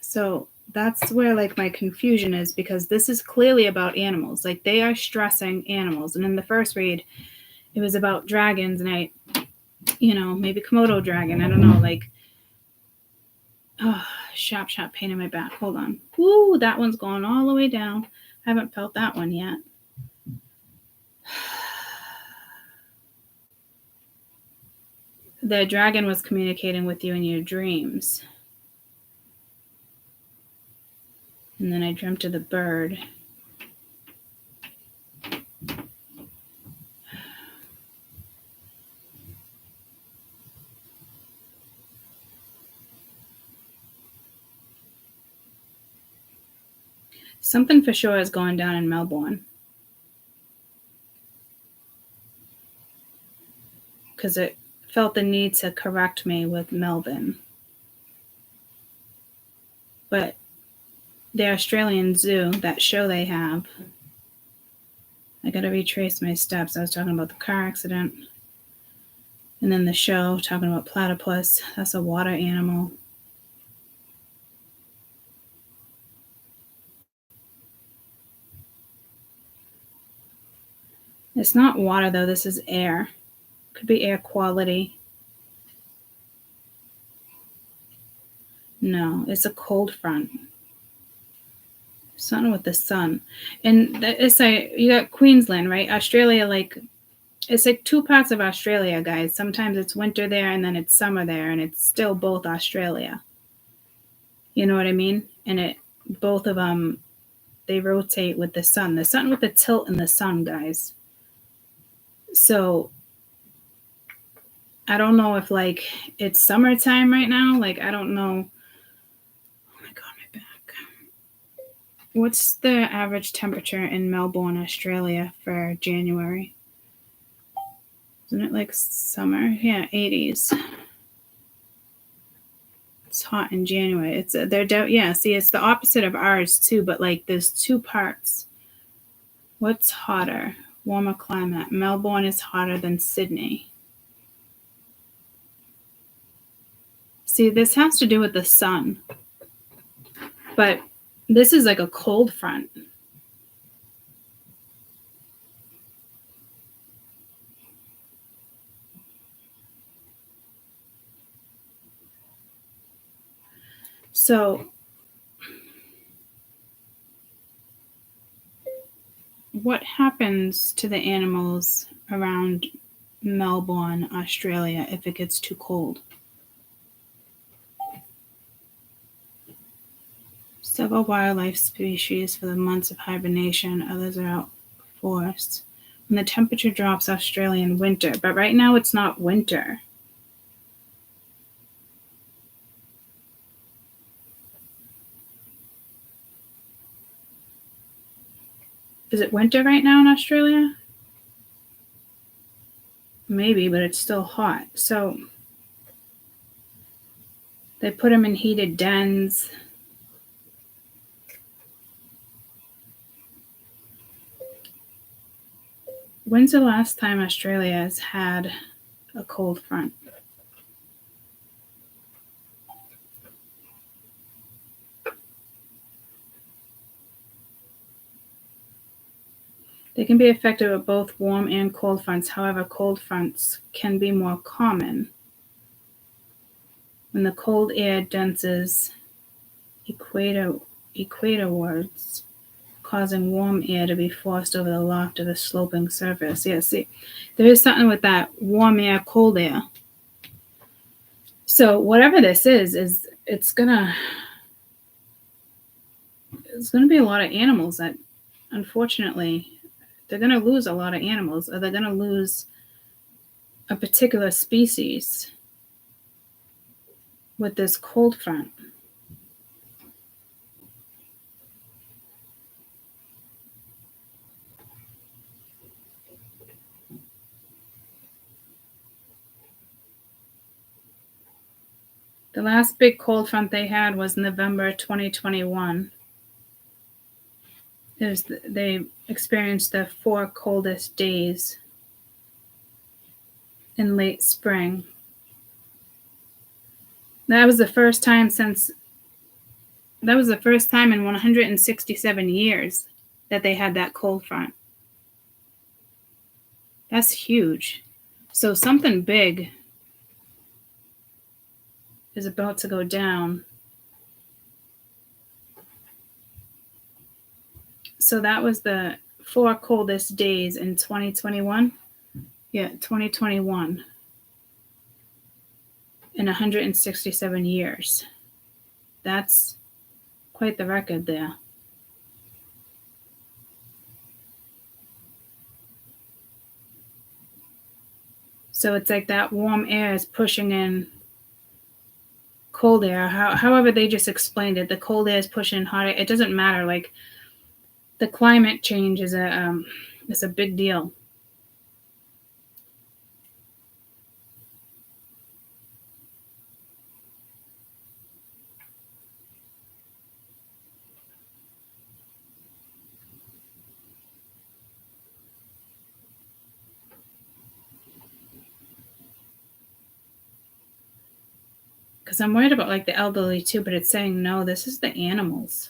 So that's where like my confusion is, because this is clearly about animals. Like they are stressing animals. And in the first read, it was about dragons, and maybe Komodo dragon. I don't know, like, oh, sharp pain in my back. Hold on. Woo, that one's gone all the way down. I haven't felt that one yet. The dragon was communicating with you in your dreams. And then I dreamt of the bird. Something for sure is going down in Melbourne. Because it felt the need to correct me with Melvin. But the Australian Zoo, that show they have, I gotta retrace my steps. I was talking about the car accident. And then the show, talking about platypus. That's a water animal. It's not water, though. This is air. Could be air quality. No, it's a cold front. Something with the sun. And it's like, you got Queensland, right? Australia, like, it's like 2 parts of Australia, guys. Sometimes it's winter there and then it's summer there, and it's still both Australia. You know what I mean? And both of them, they rotate with the sun. The sun with the tilt in the sun, guys. So I don't know if like it's summertime right now. Like, I don't know. Oh my God, my back. What's the average temperature in Melbourne, Australia for January? Isn't it like summer? Yeah, 80s. It's hot in January. It's see, it's the opposite of ours too, but like there's 2 parts. What's hotter? Warmer climate. Melbourne is hotter than Sydney. See, this has to do with the sun. But this is like a cold front. So what happens to the animals around Melbourne, Australia, if it gets too cold? Several wildlife species for the months of hibernation, others are out forced. When the temperature drops, Australian winter. But right now it's not winter. Is it winter right now in Australia? Maybe, but it's still hot. So they put them in heated dens. When's the last time Australia has had a cold front? They can be affected with both warm and cold fronts. However, cold fronts can be more common when the cold air denses equatorwards, causing warm air to be forced over the loft of the sloping surface. Yeah, see, there is something with that warm air, cold air. So whatever this is it's gonna be a lot of animals that, unfortunately, they're gonna lose a lot of animals, or they're gonna lose a particular species with this cold front. The last big cold front they had was November 2021. They experienced the 4 coldest days in late spring. That was the first time in 167 years that they had that cold front. That's huge. So something big is about to go down. So that was the 4 coldest days in 2021. Yeah, 2021. In 167 years. That's quite the record there. So it's like that warm air is pushing in cold air. However they just explained it, the cold air is pushing hot air. It doesn't matter. Like, the climate change is a big deal. Because I'm worried about like the elderly too, but it's saying no, this is the animals.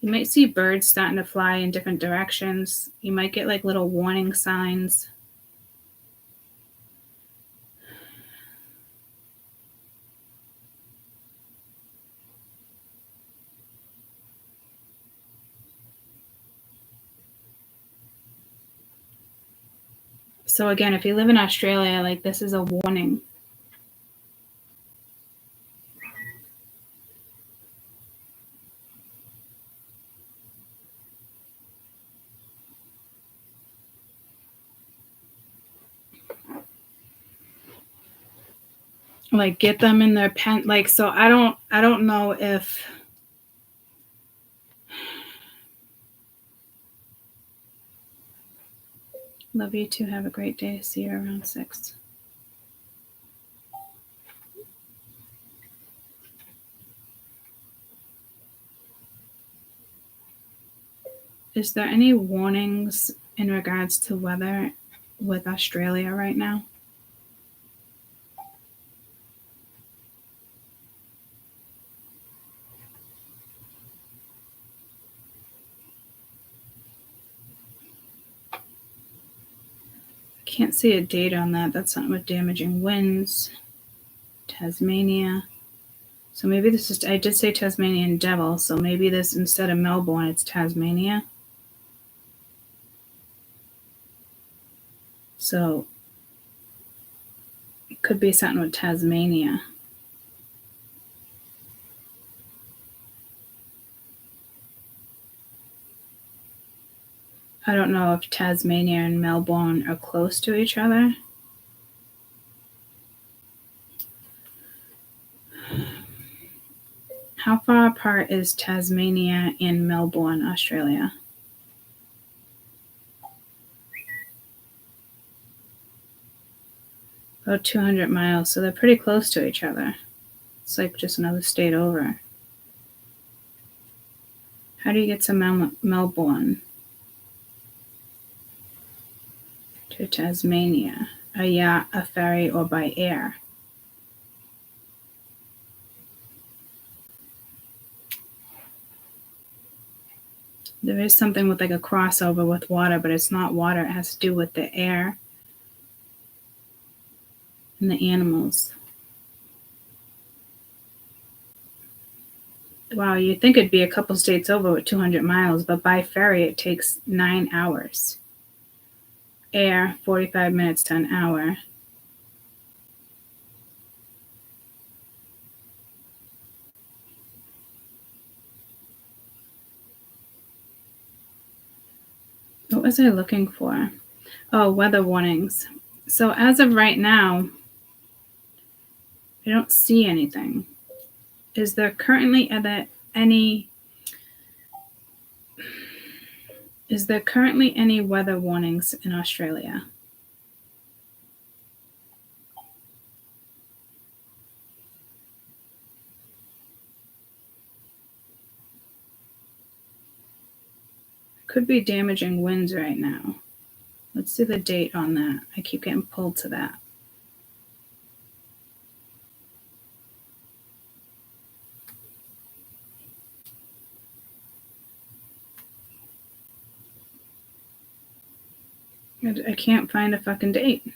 You might see birds starting to fly in different directions. You might get like little warning signs. So again, if you live in Australia, like, this is a warning. Like, get them in their pen. Like, so I don't know if love you too. Have a great day. See you around 6. Is there any warnings in regards to weather with Australia right now? Can't see a date on that. That's something with damaging winds. Tasmania. So maybe this is, I did say Tasmanian devil, so maybe this, instead of Melbourne, it's Tasmania. So it could be something with Tasmania. I don't know if Tasmania and Melbourne are close to each other. How far apart is Tasmania and Melbourne, Australia? About 200 miles, so they're pretty close to each other. It's like just another state over. How do you get to Melbourne? To Tasmania? A yacht, a ferry, or by air? There is something with like a crossover with water, but it's not water. It has to do with the air and the animals. Wow, you'd think it'd be a couple states over with 200 miles, but by ferry it takes 9 hours. Air, 45 minutes to an hour. What was I looking for? Oh, weather warnings. So as of right now, I don't see anything. Is there currently any weather warnings in Australia? Could be damaging winds right now. Let's see the date on that. I keep getting pulled to that. I can't find a fucking date.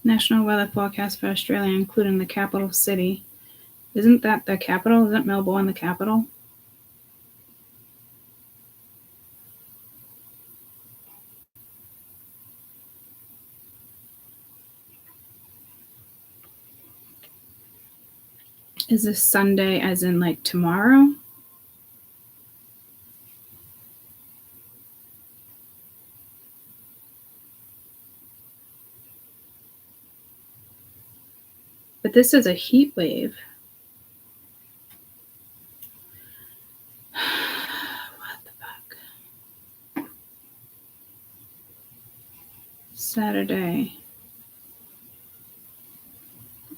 National weather forecast for Australia, including the capital city. Isn't that the capital? Isn't Melbourne the capital? Is this Sunday as in like tomorrow? But this is a heat wave. What the fuck? Saturday.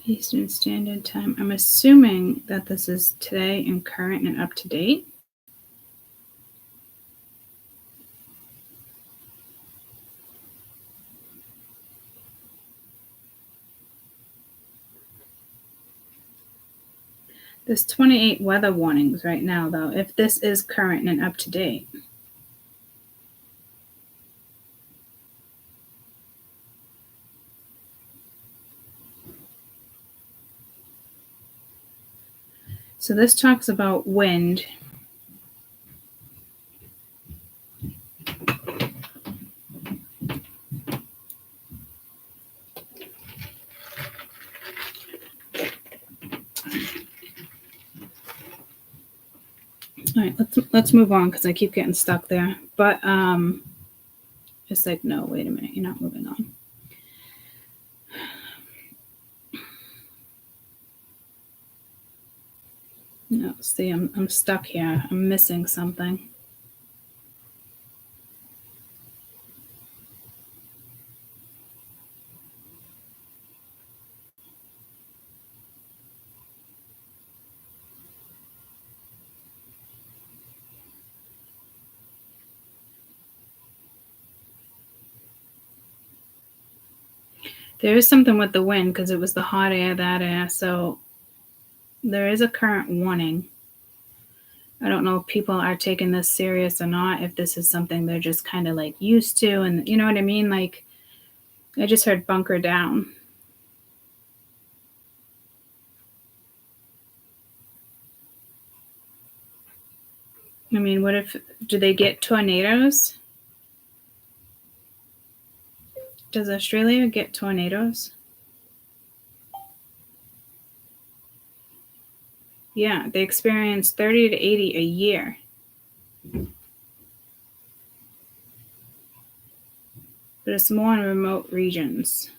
Eastern Standard Time. I'm assuming that this is today and current and up to date. There's 28 weather warnings right now, though, if this is current and up to date. So this talks about wind. All right, let's move on because I keep getting stuck there. But it's like, no, wait a minute, you're not moving on. No, see, I'm stuck here. I'm missing something. There is something with the wind because it was the hot air, that air. So there is a current warning. I don't know if people are taking this serious or not, if this is something they're just kind of like used to. And you know what I mean? Like, I just heard bunker down. I mean, what if, do they get tornadoes? Does Australia get tornadoes? Yeah, they experience 30 to 80 a year. But it's more in remote regions.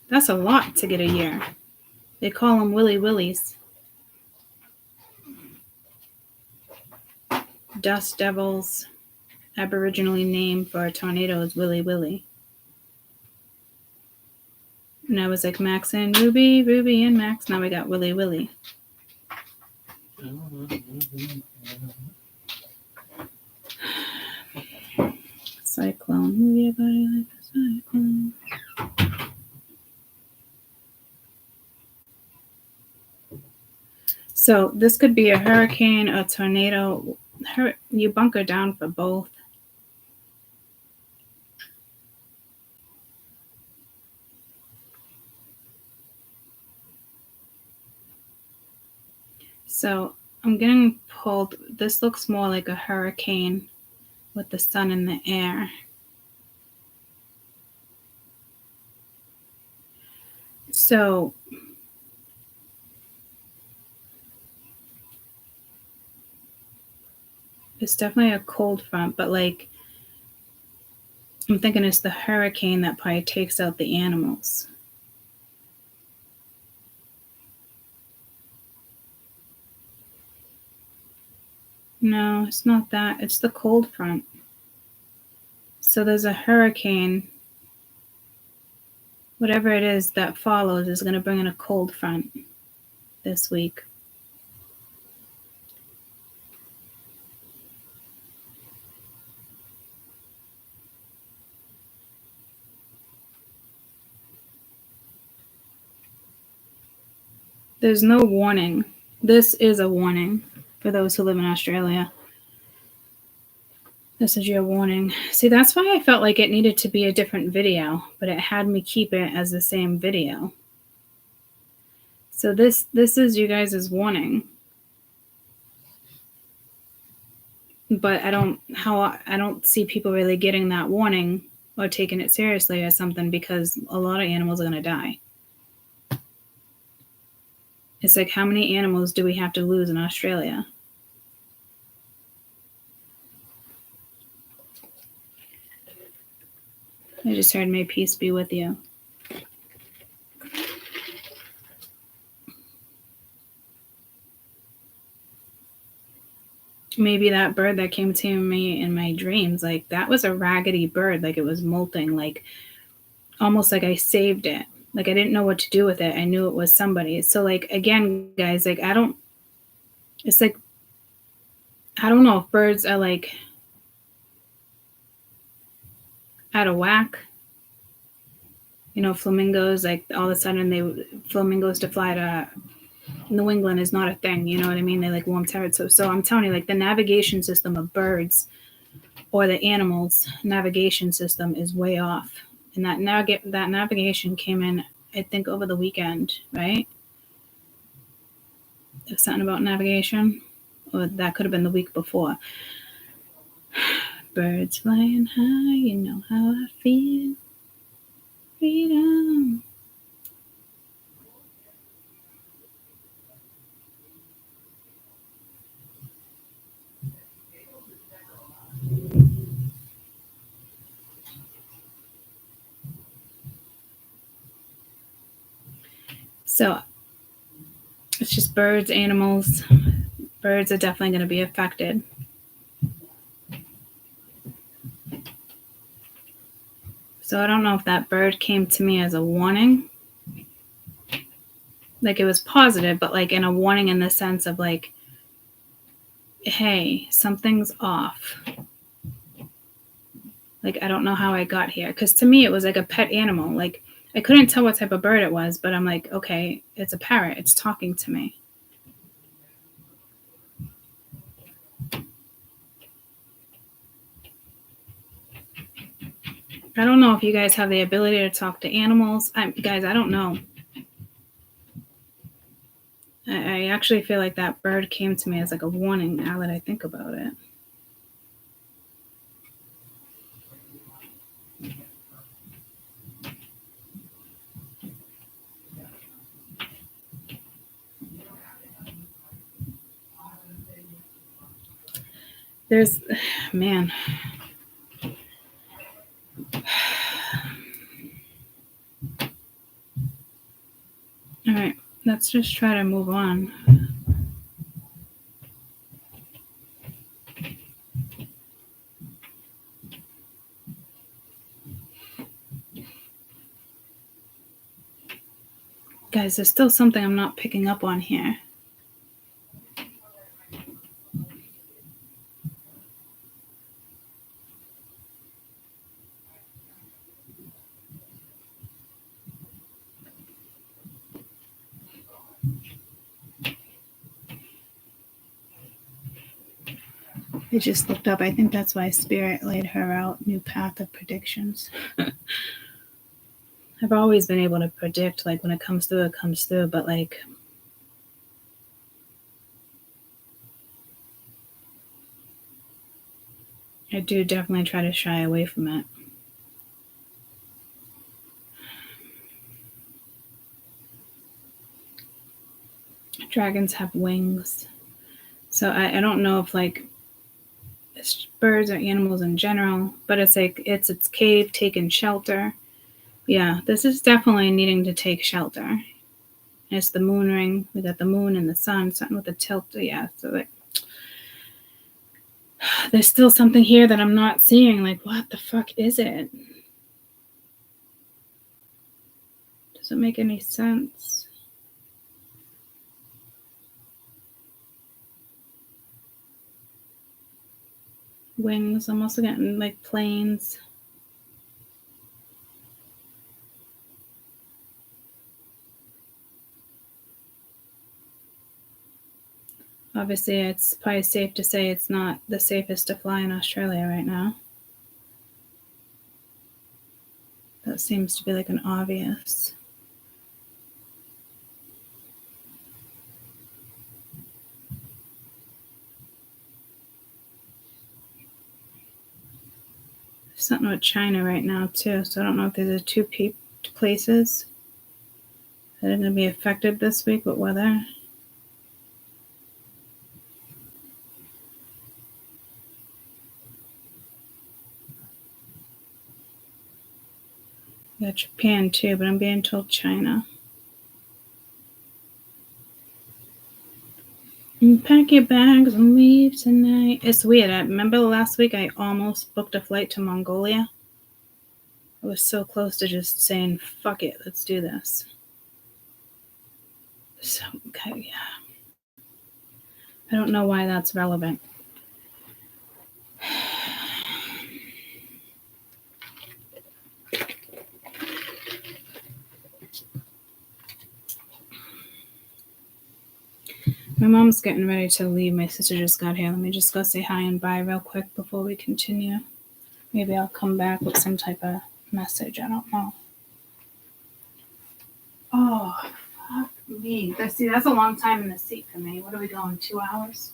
That's a lot to get a year. They call them Willy Willies. Dust devils, aboriginally named for a tornado, is Willy Willy. And I was like, Max and Ruby, Ruby and Max. Now we got Willy Willy. Cyclone. Move your body like a cyclone. So this could be a hurricane, a tornado. You bunker down for both. So I'm getting pulled. This looks more like a hurricane with the sun in the air. So it's definitely a cold front, but like I'm thinking it's the hurricane that probably takes out the animals. No, it's not that. It's the cold front. So there's a hurricane. Whatever it is that follows is going to bring in a cold front this week. There's no warning. This is a warning for those who live in Australia. This is your warning. See, that's why I felt like it needed to be a different video, but it had me keep it as the same video. So this is you guys' warning. But I don't see people really getting that warning or taking it seriously as something, because a lot of animals are going to die. It's like, how many animals do we have to lose in Australia? I just heard, may peace be with you. Maybe that bird that came to me in my dreams, like that was a raggedy bird, like it was molting, like almost like I saved it. Like I didn't know what to do with it. I knew it was somebody's. So like, again, guys, like it's like, I don't know if birds are like out of whack. You know, flamingos, like all of a sudden flamingos to fly to New England is not a thing. You know what I mean? They like warm territory. So I'm telling you, like the navigation system of birds or the animals' navigation system is way off. And that navigation came in, I think, over the weekend, right? There's something about navigation, or that could have been the week before. Birds flying high, you know how I feel. Freedom. So it's just birds, animals. Birds are definitely going to be affected. So I don't know if that bird came to me as a warning. Like it was positive, but like in a warning in the sense of like, hey, something's off. Like, I don't know how I got here. Because to me, it was like a pet animal. Like, I couldn't tell what type of bird it was, but I'm like, okay, it's a parrot. It's talking to me. I don't know if you guys have the ability to talk to animals. Guys, I don't know. I actually feel like that bird came to me as like a warning now that I think about it. There's, man. All right, let's just try to move on. Guys, there's still something I'm not picking up on here. I just looked up. I think that's why Spirit laid her out. New path of predictions. I've always been able to predict, like, when it comes through, it comes through. But, like, I do definitely try to shy away from it. Dragons have wings. So I don't know if, like, it's birds or animals in general, but it's like it's its cave, taking shelter. Yeah, this is definitely needing to take shelter. And it's the moon ring. We got the moon and the sun, something with a tilt. Yeah, so like, there's still something here that I'm not seeing. Like, what the fuck is it? Doesn't make any sense. Wings, I'm also getting like planes. Obviously, it's probably safe to say it's not the safest to fly in Australia right now. That seems to be like an obvious. There's something with China right now too, so I don't know if there's two places that are going to be affected this week with weather. We got Japan too, but I'm being told China. And pack your bags and leave tonight. It's weird. I remember last week I almost booked a flight to Mongolia. I was so close to just saying, fuck it, let's do this. So, okay, yeah. I don't know why that's relevant. My mom's getting ready to leave. My sister just got here. Let me just go say hi and bye real quick before we continue. Maybe I'll come back with some type of message. I don't know. Oh, fuck me. See, that's a long time in the seat for me. What are we going, 2 hours?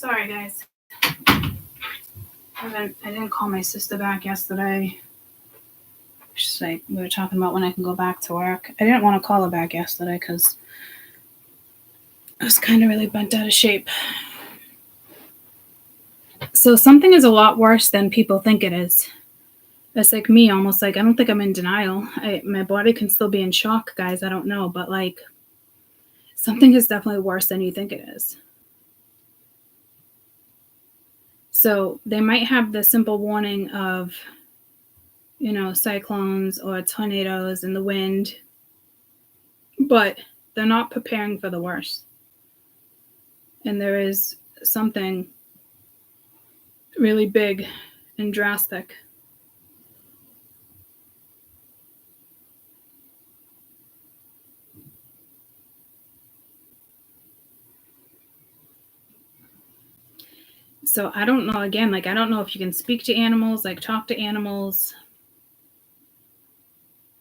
Sorry, guys. I didn't call my sister back yesterday. She's like, we were talking about when I can go back to work. I didn't want to call her back yesterday because I was kind of really bent out of shape. So something is a lot worse than people think it is. It's like me, almost like, I don't think I'm in denial. My body can still be in shock, guys. I don't know. But like, something is definitely worse than you think it is. So they might have the simple warning of, cyclones or tornadoes and the wind, but they're not preparing for the worst. And there is something really big and drastic. So I don't know, again, like, I don't know if you can speak to animals, like talk to animals.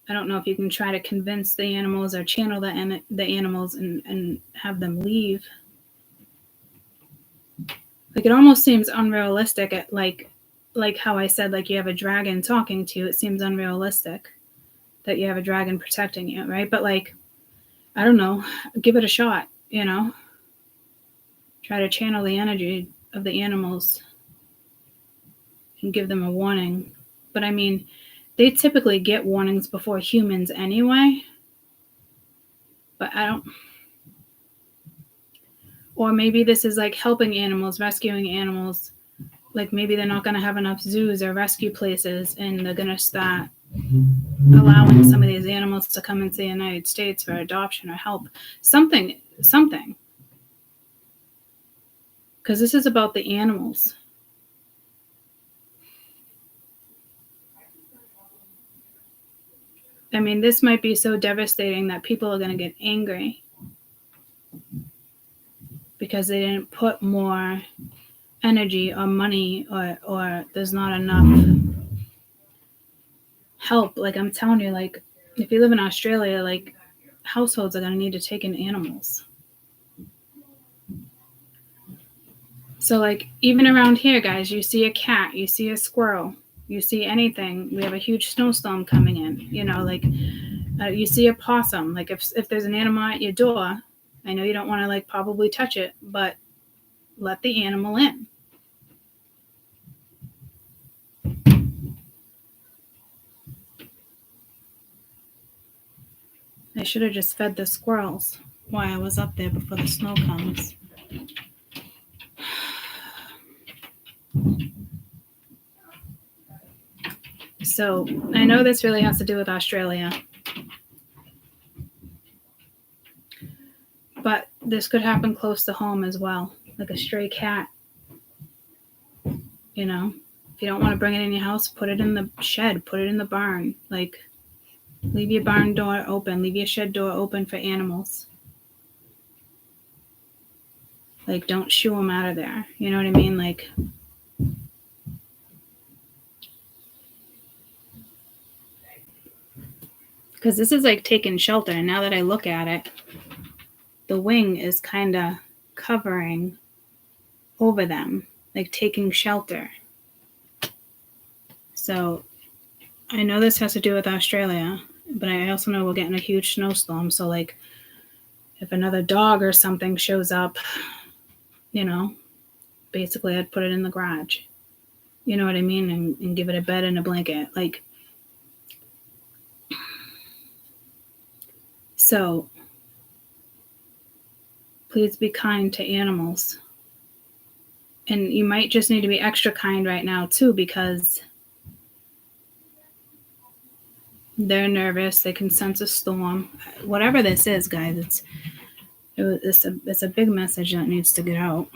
I don't know if you can try to convince the animals or channel the animals and have them leave. Like, it almost seems unrealistic at like how I said, like, you have a dragon talking to you. It seems unrealistic that you have a dragon protecting you, right? But like, I don't know, give it a shot, Try to channel the energy of the animals and give them a warning. But I mean, they typically get warnings before humans anyway. But I don't... Or maybe this is like helping animals, rescuing animals. Like, maybe they're not going to have enough zoos or rescue places, and they're going to start allowing some of these animals to come into the United States for adoption or help. Something. Because this is about the animals. I mean, this might be so devastating that people are going to get angry because they didn't put more energy or money, or there's not enough help. Like, I'm telling you, like, if you live in Australia, like, households are going to need to take in animals. So, like, even around here, guys, you see a cat, you see a squirrel, you see anything. We have a huge snowstorm coming in, you see a possum. Like, if there's an animal at your door, I know you don't want to, like, probably touch it, but let the animal in. I should have just fed the squirrels while I was up there before the snow comes. So I know this really has to do with Australia, but this could happen close to home as well, like a stray cat. If you don't want to bring it in your house, put it in the shed, put it in the barn. Like, leave your barn door open, leave your shed door open for animals. Like, don't shoo them out of there. You know what I mean? Like, because this is like taking shelter. And now that I look at it, the wing is kind of covering over them, like taking shelter. So I know this has to do with Australia, but I also know we're getting a huge snowstorm. So, like, if another dog or something shows up, basically I'd put it in the garage. You know what I mean? And give it a bed and a blanket. Like, so please be kind to animals. And you might just need to be extra kind right now too, because they're nervous. They can sense a storm. Whatever this is, guys, it's a big message that needs to get out.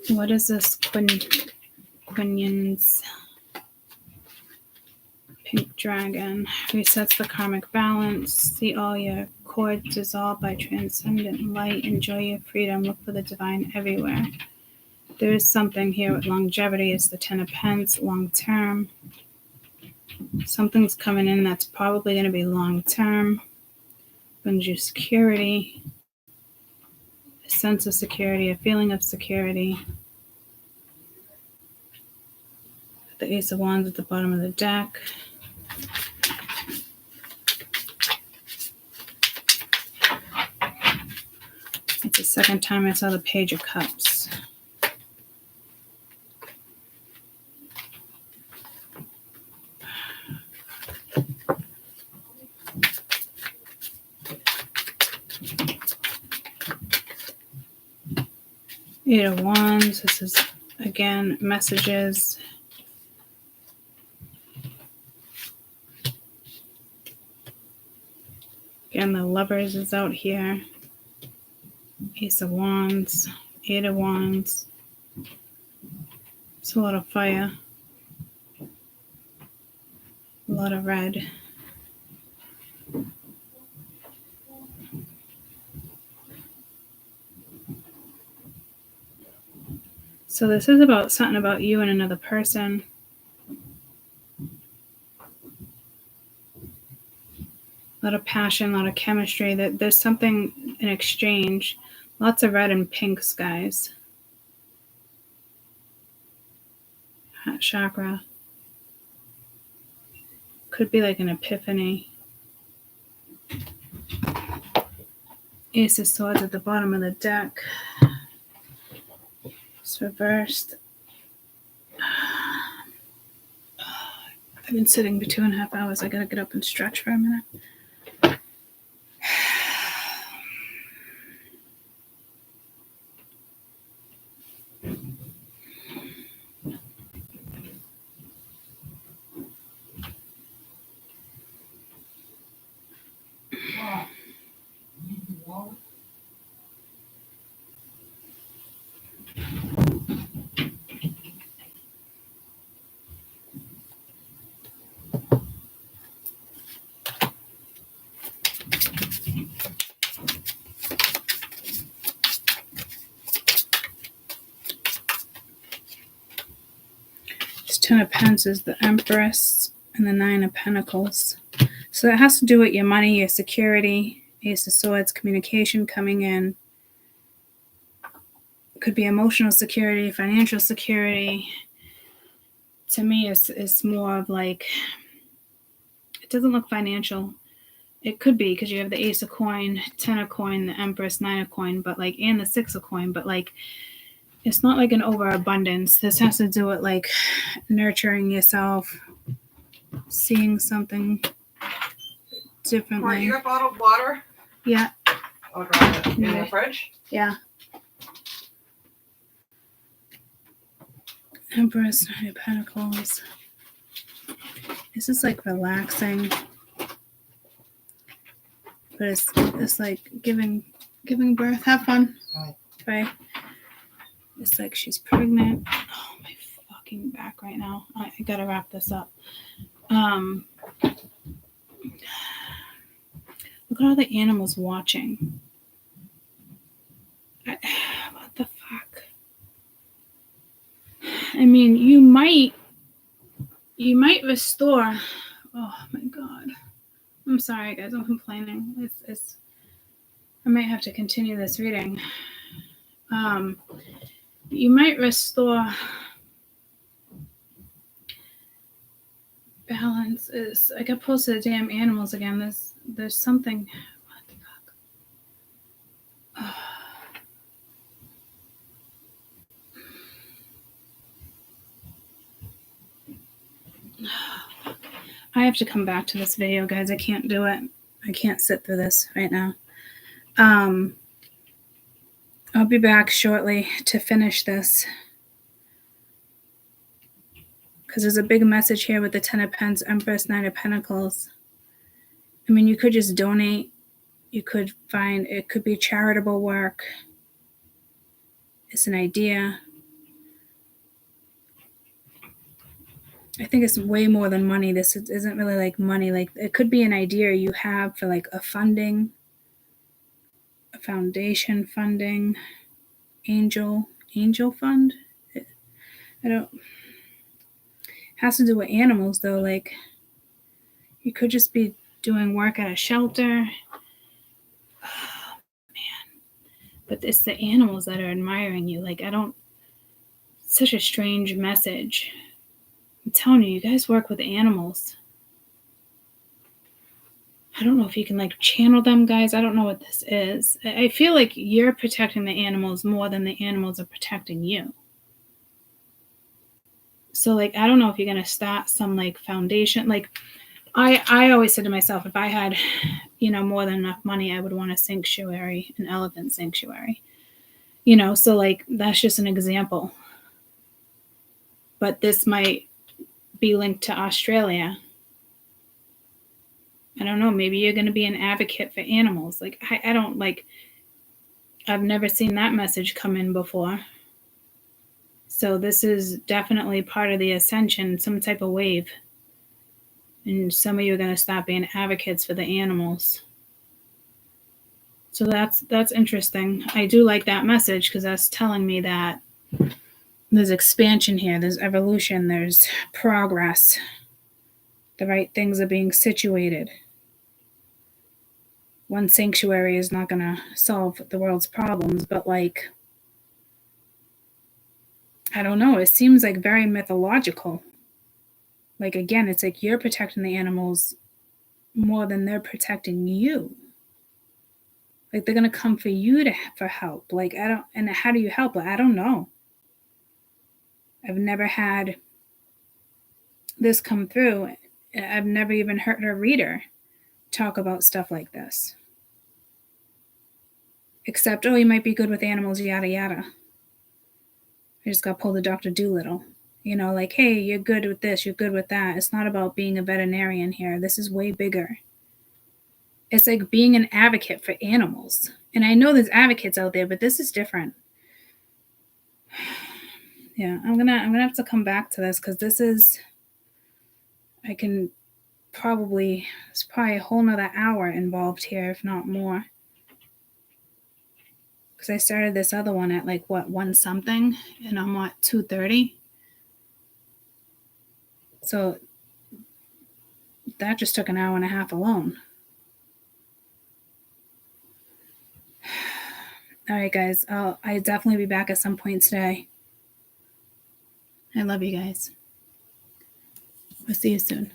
What is this? Quinion's pink dragon resets the karmic balance. See all your cords dissolved by transcendent light. Enjoy your freedom. Look for the divine everywhere. There is something here with longevity. It's the 10 of Pence, long term. Something's coming in that's probably going to be long term. brings you security, a sense of security, a feeling of security. The Ace of Wands at the bottom of the deck. It's the second time I saw the Page of Cups. Eight of Wands. This is, again, messages. Again, the Lovers is out here. Ace of Wands. Eight of Wands. It's a lot of fire. A lot of red. So this is about something about you and another person. A lot of passion, a lot of chemistry. That there's something in exchange. Lots of red and pink skies. Heart chakra. Could be like an epiphany. Ace of Swords at the bottom of the deck. It's reversed. I've been sitting for 2.5 hours. I gotta get up and stretch for a minute. Ten of Pentacles is the Empress and the Nine of Pentacles. So that has to do with your money, your security. Ace of Swords, communication coming in. It could be emotional security, financial security. To me, it's more of like, it doesn't look financial. It could be because you have the Ace of Coin, 10 of Coin, the Empress, 9 of Coin, but like, and the 6 of Coin, but like, it's not like an overabundance. This has to do with like nurturing yourself, seeing something differently. Mark, you got bottled water? Yeah. I'll grab it. In the fridge? Yeah. Empress, Nine of Pentacles. This is like relaxing. But it's like giving birth. Have fun. Bye. It's like she's pregnant. Oh, my fucking back right now. I gotta wrap this up. Look at all the animals watching. What the fuck? I mean, you might restore. Oh my god. I'm sorry, guys. I'm complaining. It's. I might have to continue this reading. You might restore balance. Is I got posted the damn animals again. There's something. What the fuck? I have to come back to this video, guys. I can't do it. I can't sit through this right now. I'll be back shortly to finish this. Because there's a big message here with the 10 of Pentacles, Empress, 9 of Pentacles. I mean, you could just donate. You could find, it could be charitable work. It's an idea. I think it's way more than money. This isn't really like money. Like, it could be an idea you have for like a funding, a foundation funding, angel fund. I don't. It has to do with animals though. Like, you could just be doing work at a shelter. but it's the animals that are admiring you. Like, such a strange message. I'm telling you, you guys work with animals. I don't know if you can like channel them, guys. I don't know what this is. I feel like you're protecting the animals more than the animals are protecting you. So like, I don't know if you're going to start some like foundation. Like I always said to myself, if I had, more than enough money, I would want a sanctuary, an elephant sanctuary, so like, that's just an example. But this might be linked to Australia. I don't know. Maybe you're going to be an advocate for animals. Like, I don't like, I've never seen that message come in before. So this is definitely part of the ascension, some type of wave. And some of you are going to stop being advocates for the animals. So that's interesting. I do like that message because that's telling me that there's expansion here, there's evolution, there's progress. The right things are being situated. One sanctuary is not going to solve the world's problems, but like, I don't know, it seems like very mythological. Like, again, it's like you're protecting the animals more than they're protecting you. Like, they're going to come for you for help. Like, and how do you help? I don't know. I've never had this come through. I've never even heard a reader talk about stuff like this. Except, oh, you might be good with animals, yada, yada. I just got pulled to Dr. Doolittle. Like, hey, you're good with this, you're good with that. It's not about being a veterinarian here. This is way bigger. It's like being an advocate for animals. And I know there's advocates out there, but this is different. Yeah, I'm gonna have to come back to this because this is, it's probably a whole nother hour involved here, if not more. Because I started this other one at like, 1 something, and I'm at 2:30. So that just took an hour and a half alone. All right, guys. I'll definitely be back at some point today. I love you guys. We'll see you soon.